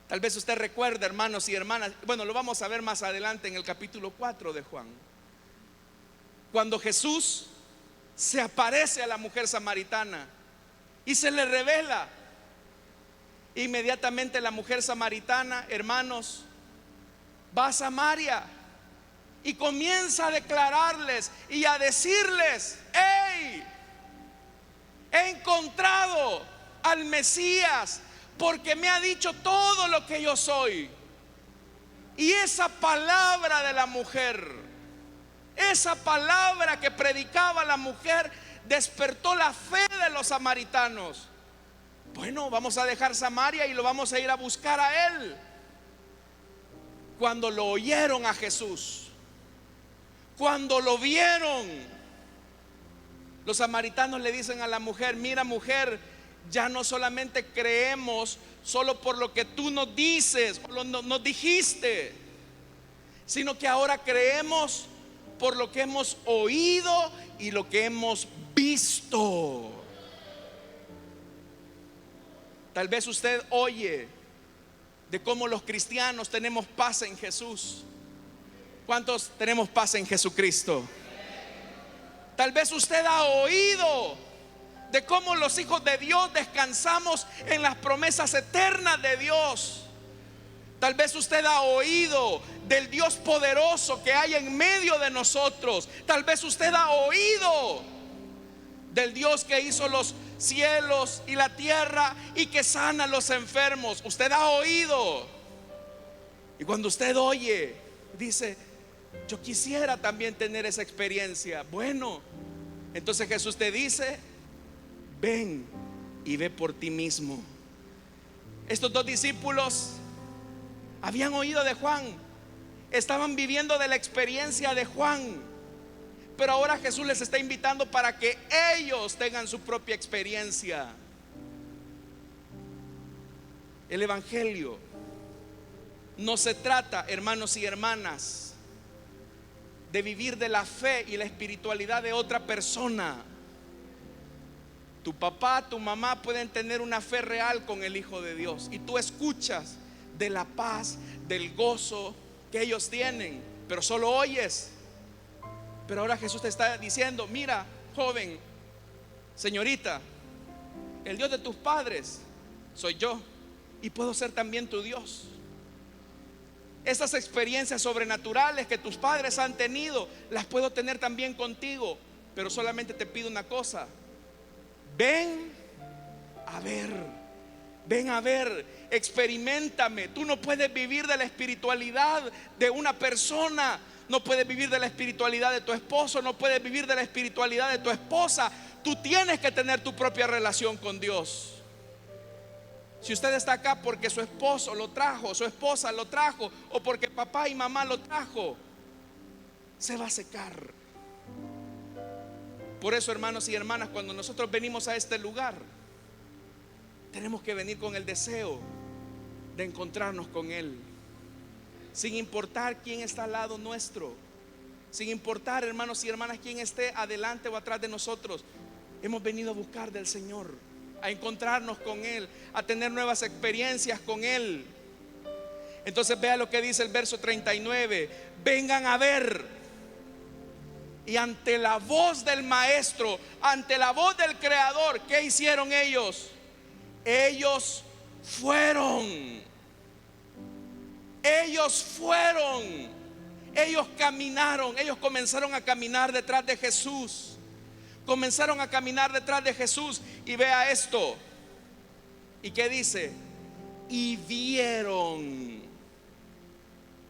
Tal vez usted recuerda, hermanos y hermanas, bueno, lo vamos a ver más adelante en el capítulo 4 de Juan, cuando Jesús se aparece a la mujer samaritana y se le revela. Inmediatamente la mujer samaritana, hermanos, va a Samaria y comienza a declararles y a decirles: hey, he encontrado al Mesías, porque me ha dicho todo lo que yo soy. Y esa palabra de la mujer, esa palabra que predicaba la mujer, despertó la fe de los samaritanos. Bueno, vamos a dejar Samaria y lo vamos a ir a buscar a él. Cuando lo oyeron a Jesús, cuando lo vieron, los samaritanos le dicen a la mujer: mira, mujer, ya no solamente creemos solo por lo que tú nos dices o nos dijiste, sino que ahora creemos por lo que hemos oído y lo que hemos visto. Tal vez usted oye de cómo los cristianos tenemos paz en Jesús. ¿Cuántos tenemos paz en Jesucristo? Tal vez usted ha oído de cómo los hijos de Dios descansamos en las promesas eternas de Dios. Tal vez usted ha oído del Dios poderoso que hay en medio de nosotros. Tal vez usted ha oído del Dios que hizo los cielos y la tierra y que sana a los enfermos. Usted ha oído. Y cuando usted oye, dice: yo quisiera también tener esa experiencia. Bueno, entonces Jesús te dice: ven y ve por ti mismo. Estos dos discípulos habían oído de Juan, estaban viviendo de la experiencia de Juan, pero ahora Jesús les está invitando para que ellos tengan su propia experiencia. El evangelio no se trata, hermanos y hermanas, de vivir de la fe y la espiritualidad de otra persona. Tu papá, tu mamá pueden tener una fe real con el Hijo de Dios y tú escuchas de la paz, del gozo que ellos tienen, pero solo oyes. Pero ahora Jesús te está diciendo: mira, joven, señorita, el Dios de tus padres soy yo y puedo ser también tu Dios. Esas experiencias sobrenaturales que tus padres han tenido, las puedo tener también contigo, pero solamente te pido una cosa: ven a ver, ven a ver, experiméntame. Tú no puedes vivir de la espiritualidad de una persona, no puedes vivir de la espiritualidad de tu esposo, no puedes vivir de la espiritualidad de tu esposa. Tú tienes que tener tu propia relación con Dios. Si usted está acá porque su esposo lo trajo, su esposa lo trajo, o porque papá y mamá lo trajo, se va a secar. Por eso, hermanos y hermanas, cuando nosotros venimos a este lugar, tenemos que venir con el deseo de encontrarnos con Él, sin importar quién está al lado nuestro, sin importar, hermanos y hermanas, quién esté adelante o atrás de nosotros. Hemos venido a buscar del Señor, a encontrarnos con Él, a tener nuevas experiencias con Él. Entonces vea lo que dice el verso 39: vengan a ver. Y ante la voz del Maestro, ante la voz del Creador, ¿qué hicieron ellos? Ellos fueron. Ellos fueron. Ellos caminaron. Ellos comenzaron a caminar detrás de Jesús. Comenzaron a caminar detrás de Jesús. Y vea esto. ¿Y qué dice? Y vieron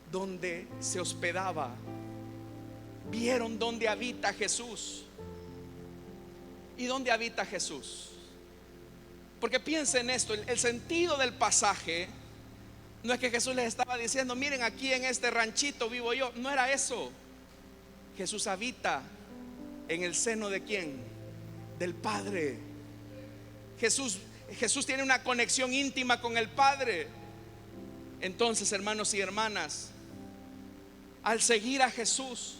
donde se hospedaba. Vieron dónde habita Jesús. ¿Y dónde habita Jesús? Porque piensen esto, el sentido del pasaje no es que Jesús les estaba diciendo: miren, aquí en este ranchito vivo yo. No era eso. Jesús habita en el seno ¿de quién? Del Padre. Jesús tiene una conexión íntima con el Padre. Entonces, hermanos y hermanas, al seguir a Jesús,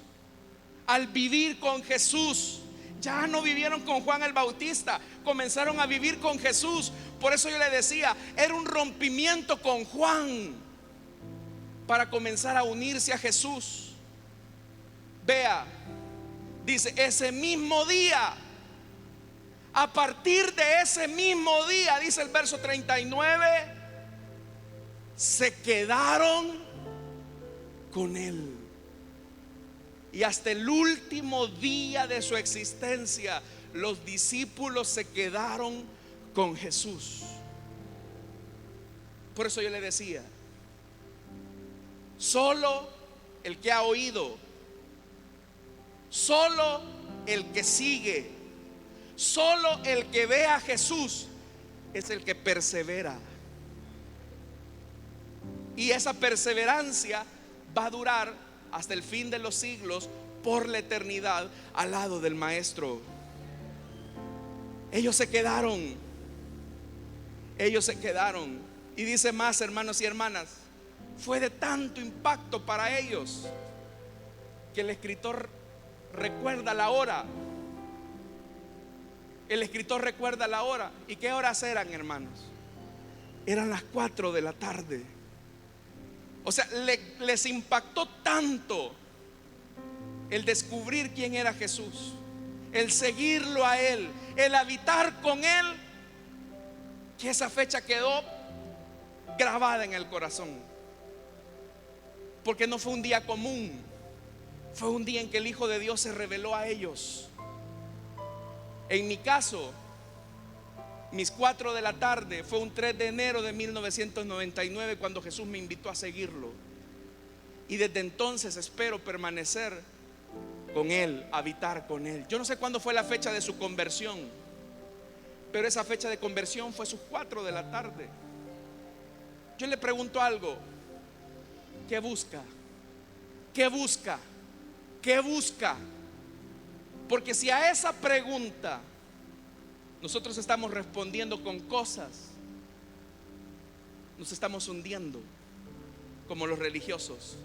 al vivir con Jesús, ya no vivieron con Juan el Bautista, comenzaron a vivir con Jesús. Por eso yo le decía, era un rompimiento con Juan para comenzar a unirse a Jesús. Vea, dice, ese mismo día, a partir de ese mismo día, dice el verso 39, se quedaron con Él. Y hasta el último día de su existencia, los discípulos se quedaron con Jesús. Por eso yo le decía, solo el que ha oído, solo el que sigue, solo el que ve a Jesús es el que persevera. Y esa perseverancia va a durar hasta el fin de los siglos, por la eternidad, al lado del Maestro. Ellos se quedaron. Ellos se quedaron. Y dice más, hermanos y hermanas, fue de tanto impacto para ellos que el escritor recuerda la hora. El escritor recuerda la hora. ¿Y qué horas eran, hermanos? Eran las 4 de la tarde. O sea, les impactó tanto el descubrir quién era Jesús, el seguirlo a Él, el habitar con Él, que esa fecha quedó grabada en el corazón. Porque no fue un día común, fue un día en que el Hijo de Dios se reveló a ellos. En mi caso, mis 4 de la tarde fue un 3 de enero de 1999, cuando Jesús me invitó a seguirlo. Y desde entonces espero permanecer con Él, habitar con Él. Yo no sé cuándo fue la fecha de su conversión, pero esa fecha de conversión fue sus 4 de la tarde. Yo le pregunto algo: ¿qué busca? ¿Qué busca? ¿Qué busca? Porque si a esa pregunta nosotros estamos respondiendo con cosas, nos estamos hundiendo como los religiosos.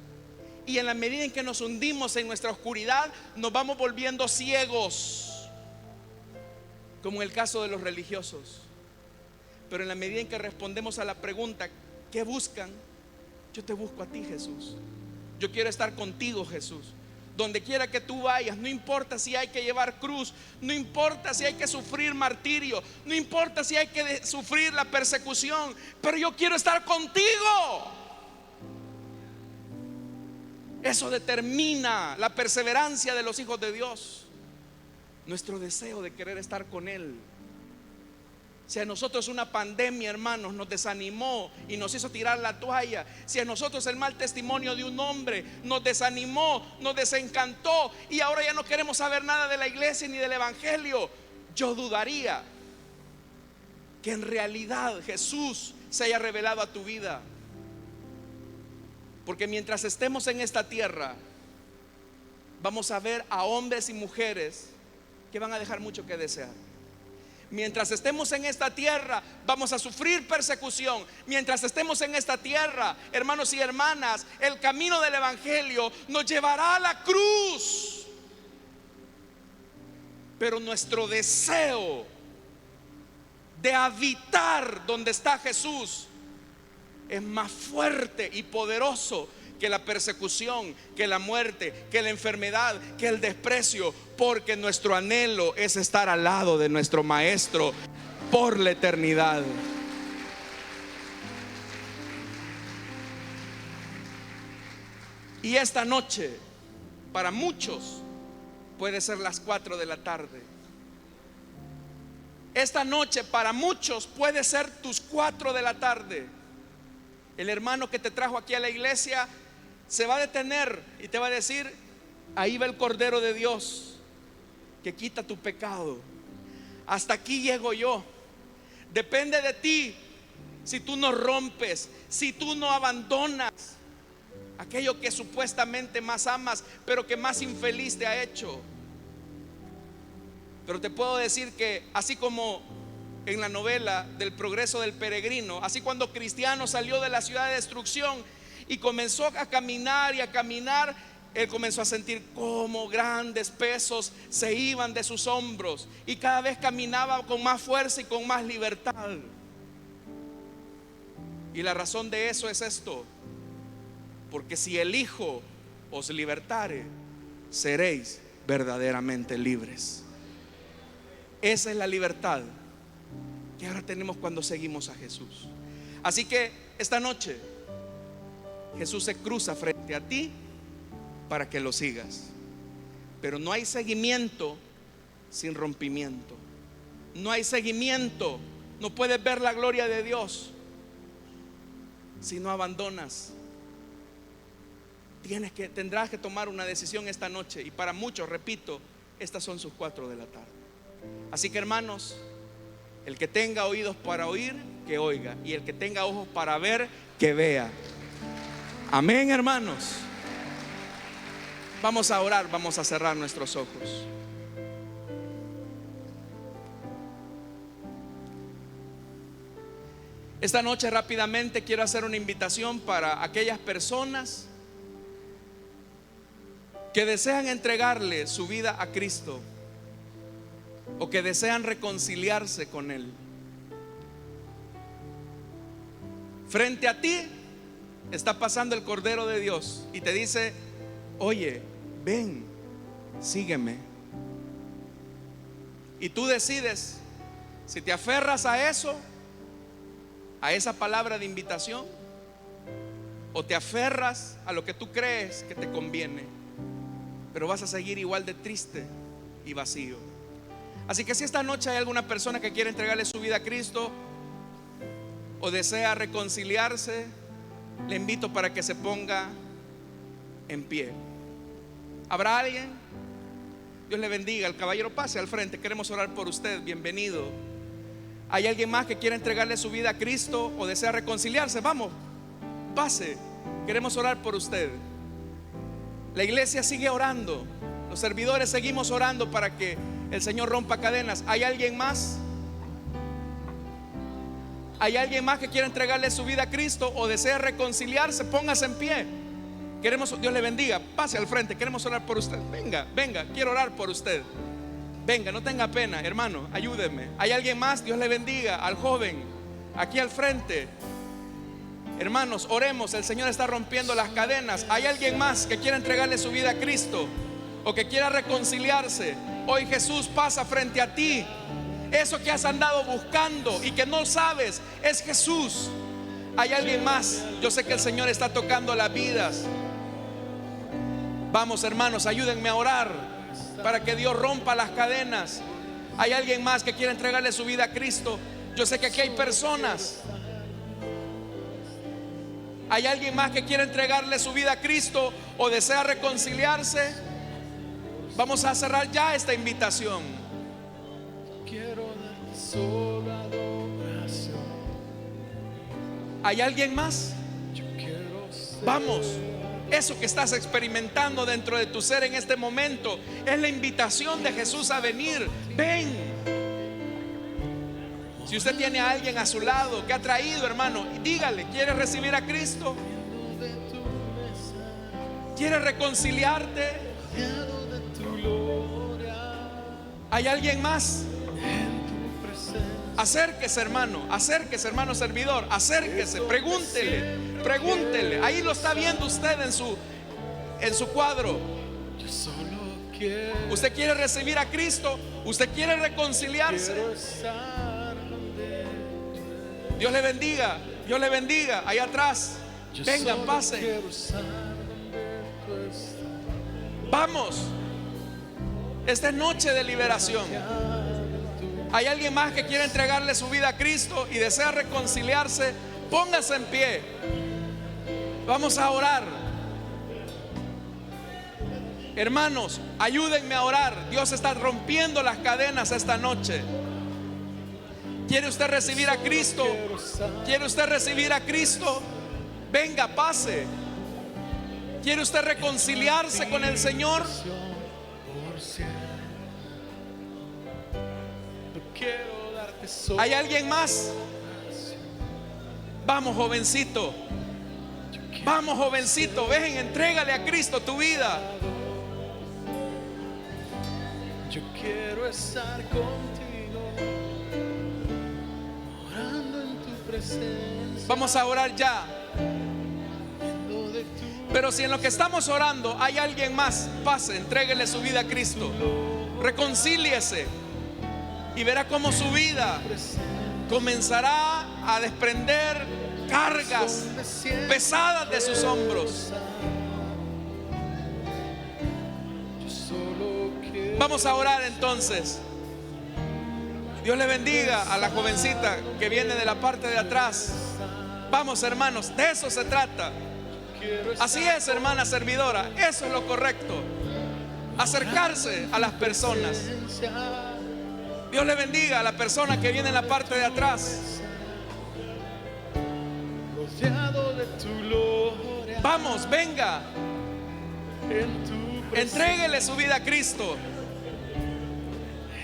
Y en la medida en que nos hundimos en nuestra oscuridad, nos vamos volviendo ciegos. como en el caso de los religiosos. Pero en la medida en que respondemos a la pregunta, ¿qué buscan? Yo te busco a ti, Jesús. Yo quiero estar contigo, Jesús. Donde quiera que tú vayas, no importa si hay que llevar cruz, no importa si hay que sufrir martirio, no importa si hay que sufrir la persecución, pero yo quiero estar contigo. Eso determina la perseverancia de los hijos de Dios, nuestro deseo de querer estar con Él. Si a nosotros una pandemia, hermanos, nos desanimó y nos hizo tirar la toalla, si a nosotros el mal testimonio de un hombre nos desanimó, nos desencantó y ahora ya no queremos saber nada de la iglesia ni del evangelio, yo dudaría que en realidad Jesús se haya revelado a tu vida. Porque mientras estemos en esta tierra, vamos a ver a hombres y mujeres que van a dejar mucho que desear. Mientras estemos en esta tierra, vamos a sufrir persecución. Mientras estemos en esta tierra, hermanos y hermanas, el camino del evangelio nos llevará a la cruz. Pero nuestro deseo de habitar donde está Jesús es más fuerte y poderoso que la persecución, que la muerte, que la enfermedad, que el desprecio, porque nuestro anhelo es estar al lado de nuestro Maestro por la eternidad. Y esta noche para muchos puede ser las 4 de la tarde. Esta noche para muchos puede ser tus 4 de la tarde. El hermano que te trajo aquí a la iglesia se va a detener y te va a decir: ahí va el Cordero de Dios que quita tu pecado. Hasta aquí llego yo. Depende de ti si tú no rompes, si tú no abandonas aquello que supuestamente más amas, pero que más infeliz te ha hecho. Pero te puedo decir que así como en la novela del progreso del peregrino, así cuando Cristiano salió de la ciudad de destrucción y comenzó a caminar y a caminar, él comenzó a sentir como grandes pesos se iban de sus hombros y cada vez caminaba con más fuerza y con más libertad. Y la razón de eso es esto: porque si el Hijo os libertare, seréis verdaderamente libres. Esa es la libertad que ahora tenemos cuando seguimos a Jesús. Así que esta noche Jesús se cruza frente a ti para que lo sigas. Pero no hay seguimiento sin rompimiento. No hay seguimiento, no puedes ver la gloria de Dios si no abandonas. Tendrás que tomar una decisión esta noche. Y para muchos, repito, estas son sus 4 de la tarde. Así que, hermanos, el que tenga oídos para oír, que oiga. Y el que tenga ojos para ver, que vea. Amén, hermanos. Vamos a orar, vamos a cerrar nuestros ojos. Esta noche rápidamente quiero hacer una invitación para aquellas personas que desean entregarle su vida a Cristo o que desean reconciliarse con Él. Frente a ti está pasando el Cordero de Dios y te dice: oye, ven, sígueme. Y tú decides si te aferras a eso, a esa palabra de invitación, o te aferras a lo que tú crees que te conviene, pero vas a seguir igual de triste y vacío. Así que si esta noche hay alguna persona que quiere entregarle su vida a Cristo o desea reconciliarse, le invito para que se ponga en pie. ¿Habrá alguien? Dios le bendiga. El caballero, pase al frente, queremos orar por usted. Bienvenido. ¿Hay alguien más que quiera entregarle su vida a Cristo o desea reconciliarse? Vamos, pase, queremos orar por usted. La iglesia sigue orando, los servidores seguimos orando para que el Señor rompa cadenas. ¿Hay alguien más? ¿Hay alguien más que quiera entregarle su vida a Cristo o desea reconciliarse? Póngase en pie. Queremos, Dios le bendiga, pase al frente, queremos orar por usted. Venga, venga, quiero orar por usted. Venga, no tenga pena, hermano, ayúdeme. ¿Hay alguien más? Dios le bendiga. Al joven, aquí al frente. Hermanos, oremos, el Señor está rompiendo las cadenas. ¿Hay alguien más que quiera entregarle su vida a Cristo o que quiera reconciliarse? Hoy Jesús pasa frente a ti. Eso que has andado buscando y que no sabes, es Jesús. ¿Hay alguien más? Yo sé que el Señor está tocando las vidas. Vamos, hermanos, ayúdenme a orar para que Dios rompa las cadenas. ¿Hay alguien más que quiera entregarle su vida a Cristo? Yo sé que aquí hay personas. ¿Hay alguien más que quiera entregarle su vida a Cristo o desea reconciliarse? Vamos a cerrar ya esta invitación. Quiero darte solo adoración. ¿Hay alguien más? Yo quiero ser. Vamos. Eso que estás experimentando dentro de tu ser en este momento es la invitación de Jesús a venir. Ven. Si usted tiene a alguien a su lado que ha traído, hermano, dígale, ¿quieres recibir a Cristo? ¿Quieres reconciliarte? ¿Hay alguien más? Acérquese, hermano servidor, acérquese, pregúntele. Ahí lo está viendo usted en su cuadro. Yo solo quiero. ¿Usted quiere recibir a Cristo? ¿Usted quiere reconciliarse? Quiero estar donde tú Dios le bendiga, Dios le bendiga. Ahí atrás, Yo vengan, solo pasen. quiero estar donde tú estás. Vamos. Esta es noche de liberación. ¿Hay alguien más que quiere entregarle su vida a Cristo y desea reconciliarse? Póngase en pie. Vamos a orar. Hermanos, ayúdenme a orar. Dios está rompiendo las cadenas esta noche. ¿Quiere usted recibir a Cristo? ¿Quiere usted recibir a Cristo? Venga, pase. ¿Quiere usted reconciliarse con el Señor? Quiero darte solo. ¿Hay alguien más? Vamos, jovencito. Vamos, jovencito. Ven, entrégale a Cristo tu vida. Yo quiero estar contigo, orando en tu presencia. Vamos a orar ya. De tu Pero si en lo que estamos orando hay alguien más, pase, entréguele su vida a Cristo. Reconcíliese y verá cómo su vida comenzará a desprender cargas pesadas de sus hombros. Yo solo quiero. Vamos a orar entonces. Dios le bendiga a la jovencita que viene de la parte de atrás. Vamos, hermanos, de eso se trata. Así es, hermana servidora, eso es lo correcto. Acercarse a las personas. Dios le bendiga a la persona que viene en la parte de atrás. Rodeado de tu gloria. Vamos, venga, En tu presencia entréguele su vida a Cristo.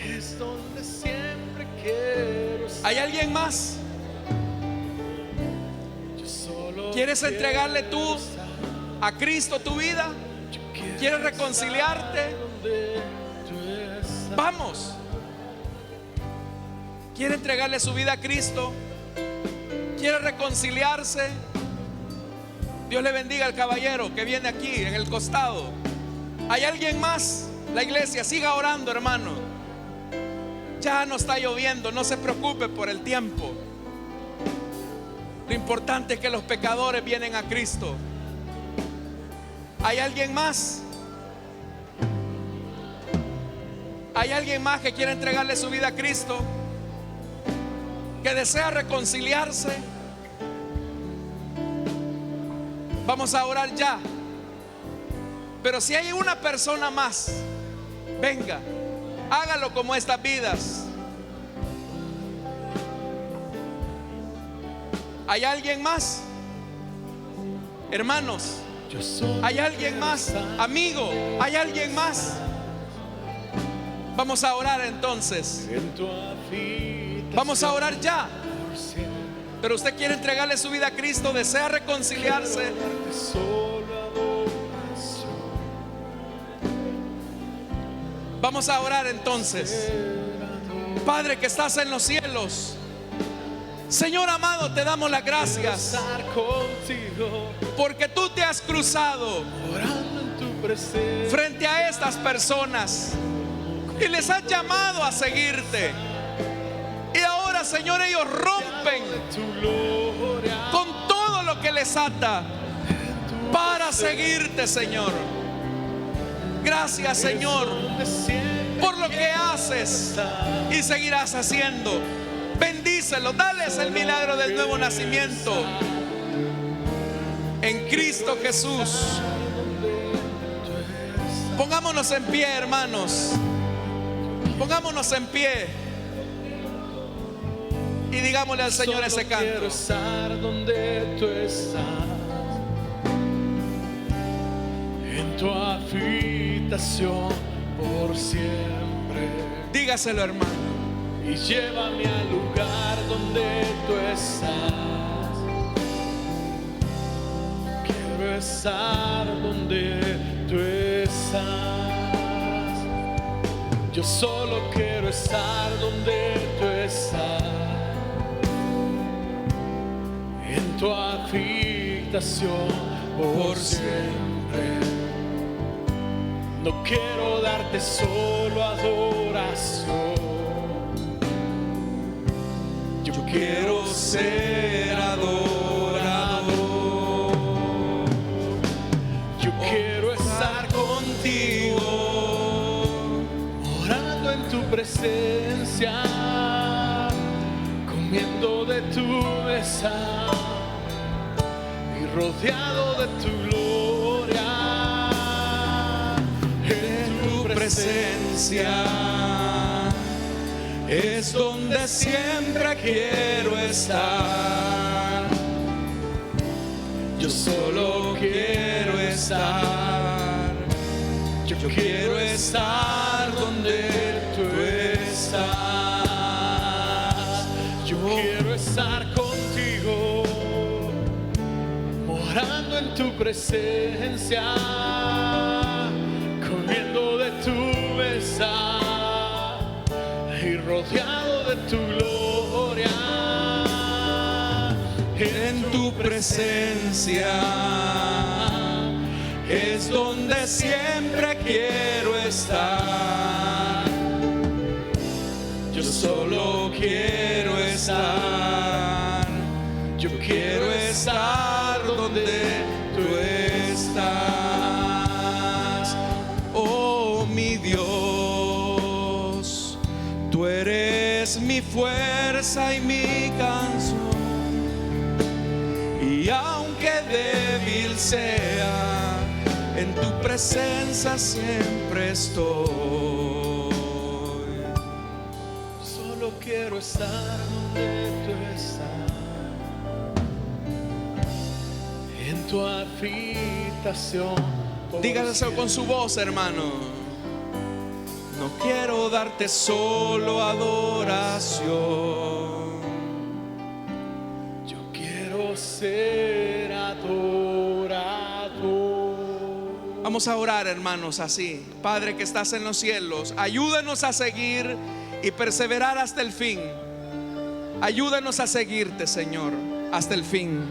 es donde siempre quiero estar. ¿Hay alguien más? Yo solo ¿Quieres quiero entregarle tú estar. a Cristo tu vida? Yo quiero ¿Quieres reconciliarte? estar donde tú estás. Vamos. ¿Quiere entregarle su vida a Cristo? ¿Quiere reconciliarse? Dios le bendiga al caballero que viene aquí en el costado. ¿Hay alguien más? La iglesia, siga orando, hermano. Ya no está lloviendo, no se preocupe por el tiempo. Lo importante es que los pecadores vienen a Cristo. ¿Hay alguien más? ¿Hay alguien más que quiere entregarle su vida a Cristo? ¿Que desea reconciliarse? Vamos a orar ya. Pero si hay una persona más, venga, hágalo como estas vidas. ¿Hay alguien más? Hermanos, Yo solo ¿hay alguien más? Amigo, ¿hay alguien más? Vamos a orar entonces. en tu afirmación. Vamos a orar ya. Pero usted quiere entregarle su vida a Cristo, desea reconciliarse. Solo adoración. Vamos a orar entonces. Padre que estás en los cielos, Señor amado, te damos las gracias Estar contigo, porque tú te has cruzado orando en tu presencia. frente a estas personas y les has llamado a seguirte. Y ahora, Señor, ellos rompen Tu gloria, con todo lo que les ata para seguirte, Señor. Gracias, Señor, donde siempre por lo que haces y seguirás haciendo. Bendícelos, dales el milagro del nuevo nacimiento en Cristo Jesús. Pongámonos en pie, hermanos. Pongámonos en pie y digámosle al Señor ese Solo quiero canto. estar donde tú estás, en tu habitación por siempre. Dígaselo, hermano. Y llévame al lugar donde tú estás. Quiero estar donde tú estás. Yo solo quiero estar donde tú estás, en tu habitación por siempre. No quiero darte solo adoración. Yo quiero ser adorado. Yo quiero estar contigo, orando en tu presencia, comiendo de tu mesa y rodeado de tu gloria. En tu presencia es donde siempre quiero estar. Yo solo quiero estar. Yo quiero estar donde tú estás. Yo quiero estar contigo, morando en tu presencia, comiendo de tu mesa y rodeado de tu gloria. En tu presencia es donde siempre quiero estar. Yo solo quiero estar. Yo quiero estar donde tú estás. Oh, mi Dios, tú eres mi fuerza y mi canción, y aunque débil sea, en tu presencia siempre estoy. Solo quiero estar donde tú estás, en tu habitación. Dígaselo con su voz, hermano. No quiero darte solo adoración. Yo quiero ser adorado. Vamos a orar, hermanos, así. Padre que estás en los cielos, ayúdanos a seguir y perseverar hasta el fin. Ayúdanos a seguirte, Señor, hasta el fin.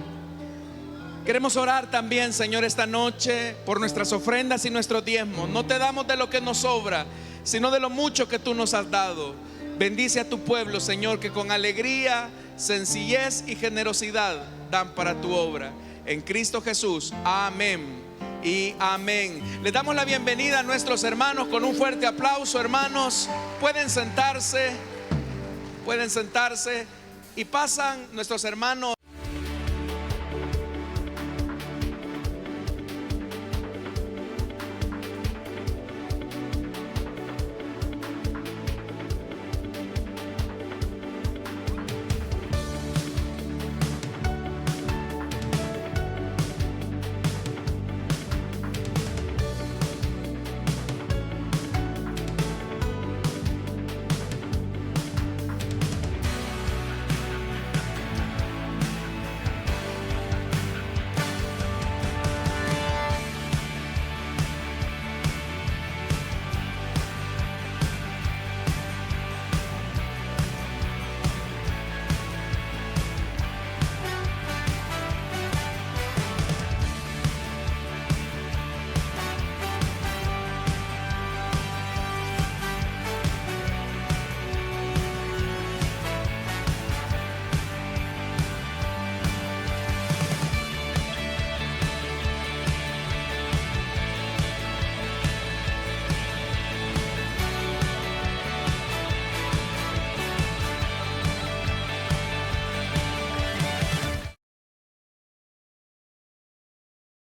Queremos orar también, Señor, esta noche por nuestras ofrendas y nuestros diezmos. No te damos de lo que nos sobra, sino de lo mucho que tú nos has dado. Bendice a tu pueblo, Señor, que con alegría, sencillez y generosidad dan para tu obra. En Cristo Jesús, amén y amén. Les damos la bienvenida a nuestros hermanos con un fuerte aplauso, hermanos. Pueden sentarse y pasan nuestros hermanos.